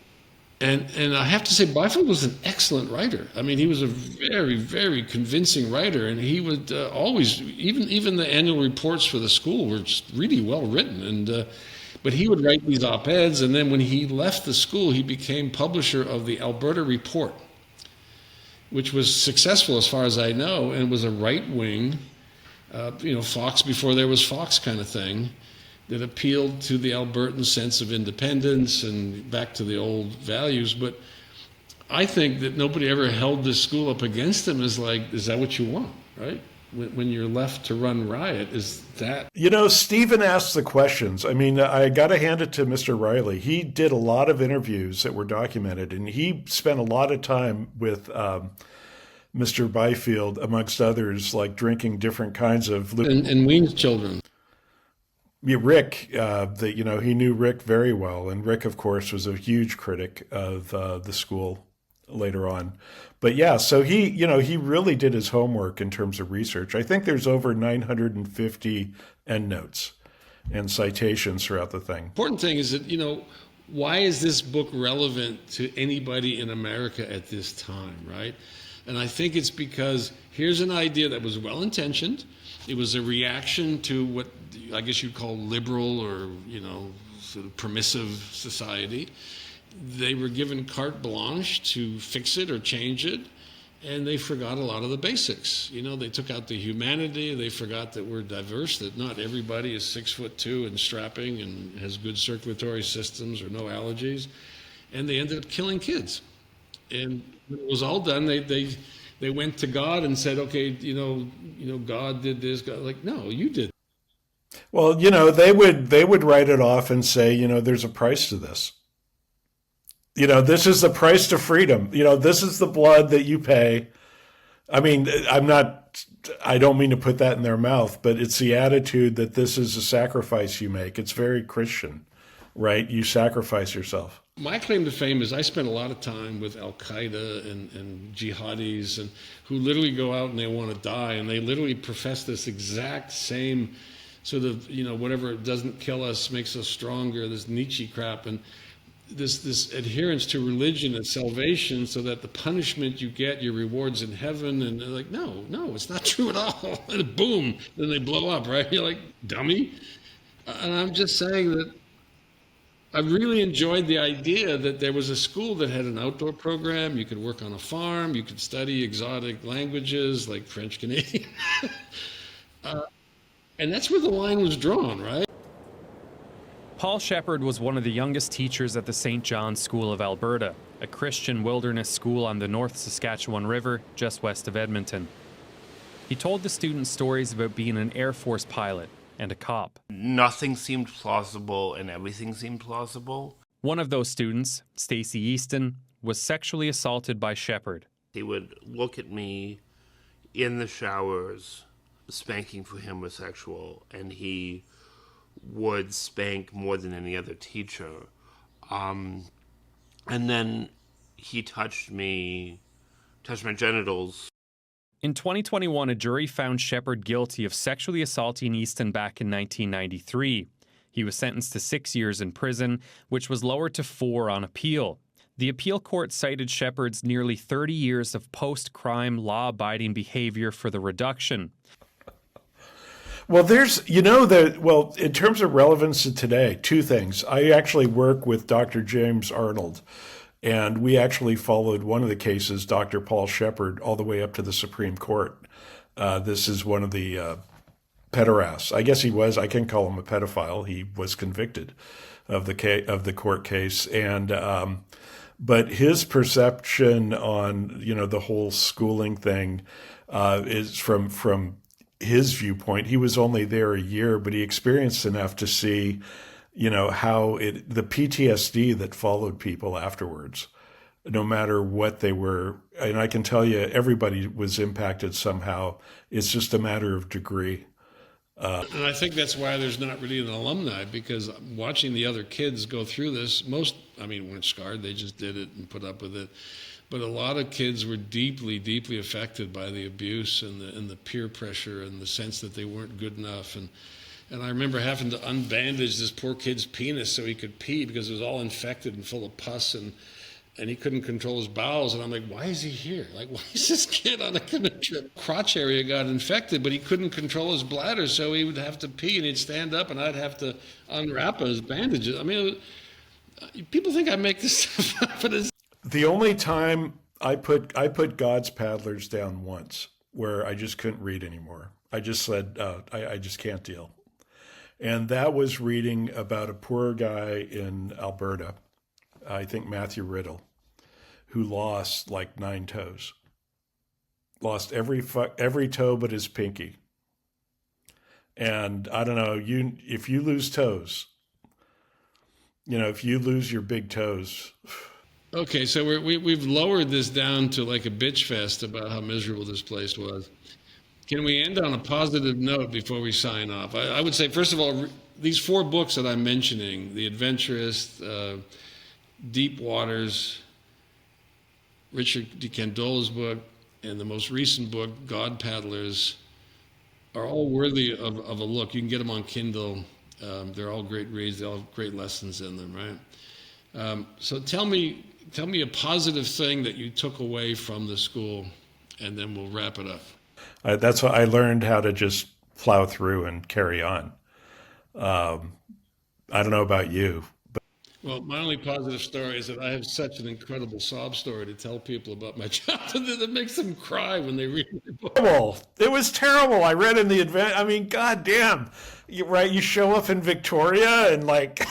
And I have to say, Byfield was an excellent writer. I mean, he was a very, very convincing writer, and he would always, even the annual reports for the school were just really well written. And but he would write these op-eds, and then when he left the school, he became publisher of the Alberta Report, which was successful as far as I know, and was a right-wing, Fox before there was Fox kind of thing. that appealed to the Albertan sense of independence and back to the old values. But I think that nobody ever held this school up against them as like, is that what you want, right? When you're left to run riot, is that... Stephen asked the questions. I mean, I got to hand it to Mr. Riley. He did a lot of interviews that were documented, and he spent a lot of time with Mr. Byfield, amongst others, like drinking different kinds of... And Weins children. Yeah, Rick, he knew Rick very well. And Rick, of course, was a huge critic of the school later on. But yeah, so he really did his homework in terms of research. I think there's over 950 endnotes and citations throughout the thing. Important thing is that, why is this book relevant to anybody in America at this time, right? And I think it's because here's an idea that was well-intentioned. It was a reaction to what I guess you'd call liberal or, sort of permissive society. They were given carte blanche to fix it or change it, and they forgot a lot of the basics. They took out the humanity. They forgot that we're diverse, that not everybody is 6'2" and strapping and has good circulatory systems or no allergies. And they ended up killing kids. And when it was all done, they went to God and said, okay, God did this. God, like, no, you did. Well, they would write it off and say, there's a price to this. This is the price to freedom. This is the blood that you pay. I mean, I don't mean to put that in their mouth, but it's the attitude that this is a sacrifice you make. It's very Christian, right? You sacrifice yourself. My claim to fame is I spent a lot of time with Al-Qaeda and jihadis and who literally go out and they want to die, and they literally profess this exact same sort of, whatever doesn't kill us makes us stronger, this Nietzsche crap, and this adherence to religion and salvation so that the punishment you get, your rewards in heaven, and they're like, no, it's not true at all. And boom, then they blow up, right? You're like, dummy. And I'm just saying that I really enjoyed the idea that there was a school that had an outdoor program. You could work on a farm. You could study exotic languages like French Canadian. And that's where the line was drawn, right? Paul Shepard was one of the youngest teachers at the St. John's School of Alberta, a Christian wilderness school on the North Saskatchewan River, just west of Edmonton. He told the students stories about being an Air Force pilot and a cop. Nothing seemed plausible and everything seemed plausible. One of those students, Stacey Easton, was sexually assaulted by Shepard. He would look at me in the showers. Spanking for him was sexual, and he would spank more than any other teacher. And then he touched my genitals. In 2021, a jury found Shepard guilty of sexually assaulting Easton back in 1993. He was sentenced to 6 years in prison, which was lowered to 4 on appeal. The appeal court cited Shepard's nearly 30 years of post-crime law-abiding behavior for the reduction. Well, in terms of relevance to today, 2 things. I actually work with Dr. James Arnold, and we actually followed one of the cases, Dr. Paul Shepard, all the way up to the Supreme Court. This is one of the pederasts. I guess he was, I can't call him a pedophile. He was convicted of the court case. And but his perception on, the whole schooling thing is from his viewpoint. He was only there a year, but he experienced enough to see, how the PTSD that followed people afterwards, no matter what they were. And I can tell you, everybody was impacted somehow. It's just a matter of degree. And I think that's why there's not really an alumni, because watching the other kids go through this, weren't scarred, they just did it and put up with it. But a lot of kids were deeply, deeply affected by the abuse and the peer pressure and the sense that they weren't good enough. And I remember having to unbandage this poor kid's penis so he could pee because it was all infected and full of pus, and he couldn't control his bowels. And I'm like, why is he here? Like, why is this kid on a canoe trip? Crotch area got infected, but he couldn't control his bladder, so he would have to pee, and he'd stand up, and I'd have to unwrap his bandages. People think I make this stuff up, but it's... The only time I put God's Paddlers down once, where I just couldn't read anymore. I just said, I just can't deal. And that was reading about a poor guy in Alberta, I think Matthew Riddle, who lost like 9 toes. Lost every toe but his pinky. And I don't know, if you lose toes, if you lose your big toes. Okay, so we've lowered this down to like a bitch fest about how miserable this place was. Can we end on a positive note before we sign off? I would say, first of all, these 4 books that I'm mentioning, The Adventurist, Deep Waters, Richard de Candola's book, and the most recent book, God Paddlers, are all worthy of a look. You can get them on Kindle. They're all great reads. They all have great lessons in them, right? So tell me a positive thing that you took away from the school, and then we'll wrap it up. That's what I learned, how to just plow through and carry on. I don't know about you. Well, my only positive story is that I have such an incredible sob story to tell people about my childhood that makes them cry when they read my book. It was terrible. I read in the advent. I mean, goddamn, you show up in Victoria and like,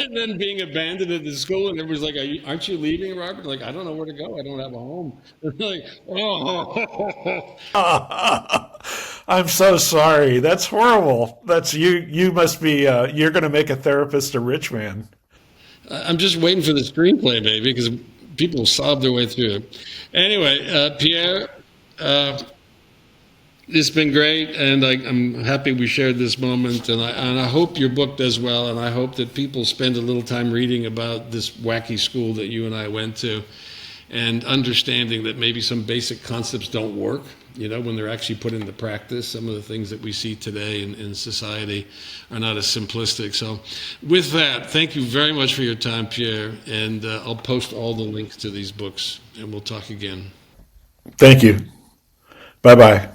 And then being abandoned at the school, and everybody's like, "Aren't you leaving, Robert?" Like, I don't know where to go. I don't have a home. Like, oh. I'm so sorry. That's horrible. That's you. You must be. You're going to make a therapist a rich man. I'm just waiting for the screenplay, baby, because people sob their way through it. Anyway, Pierre, it's been great, and I'm happy we shared this moment, and I hope your book does well, and I hope that people spend a little time reading about this wacky school that you and I went to, and understanding that maybe some basic concepts don't work, when they're actually put into practice. Some of the things that we see today in society are not as simplistic. So with that, thank you very much for your time, Pierre, and I'll post all the links to these books, and we'll talk again. Thank you. Bye-bye.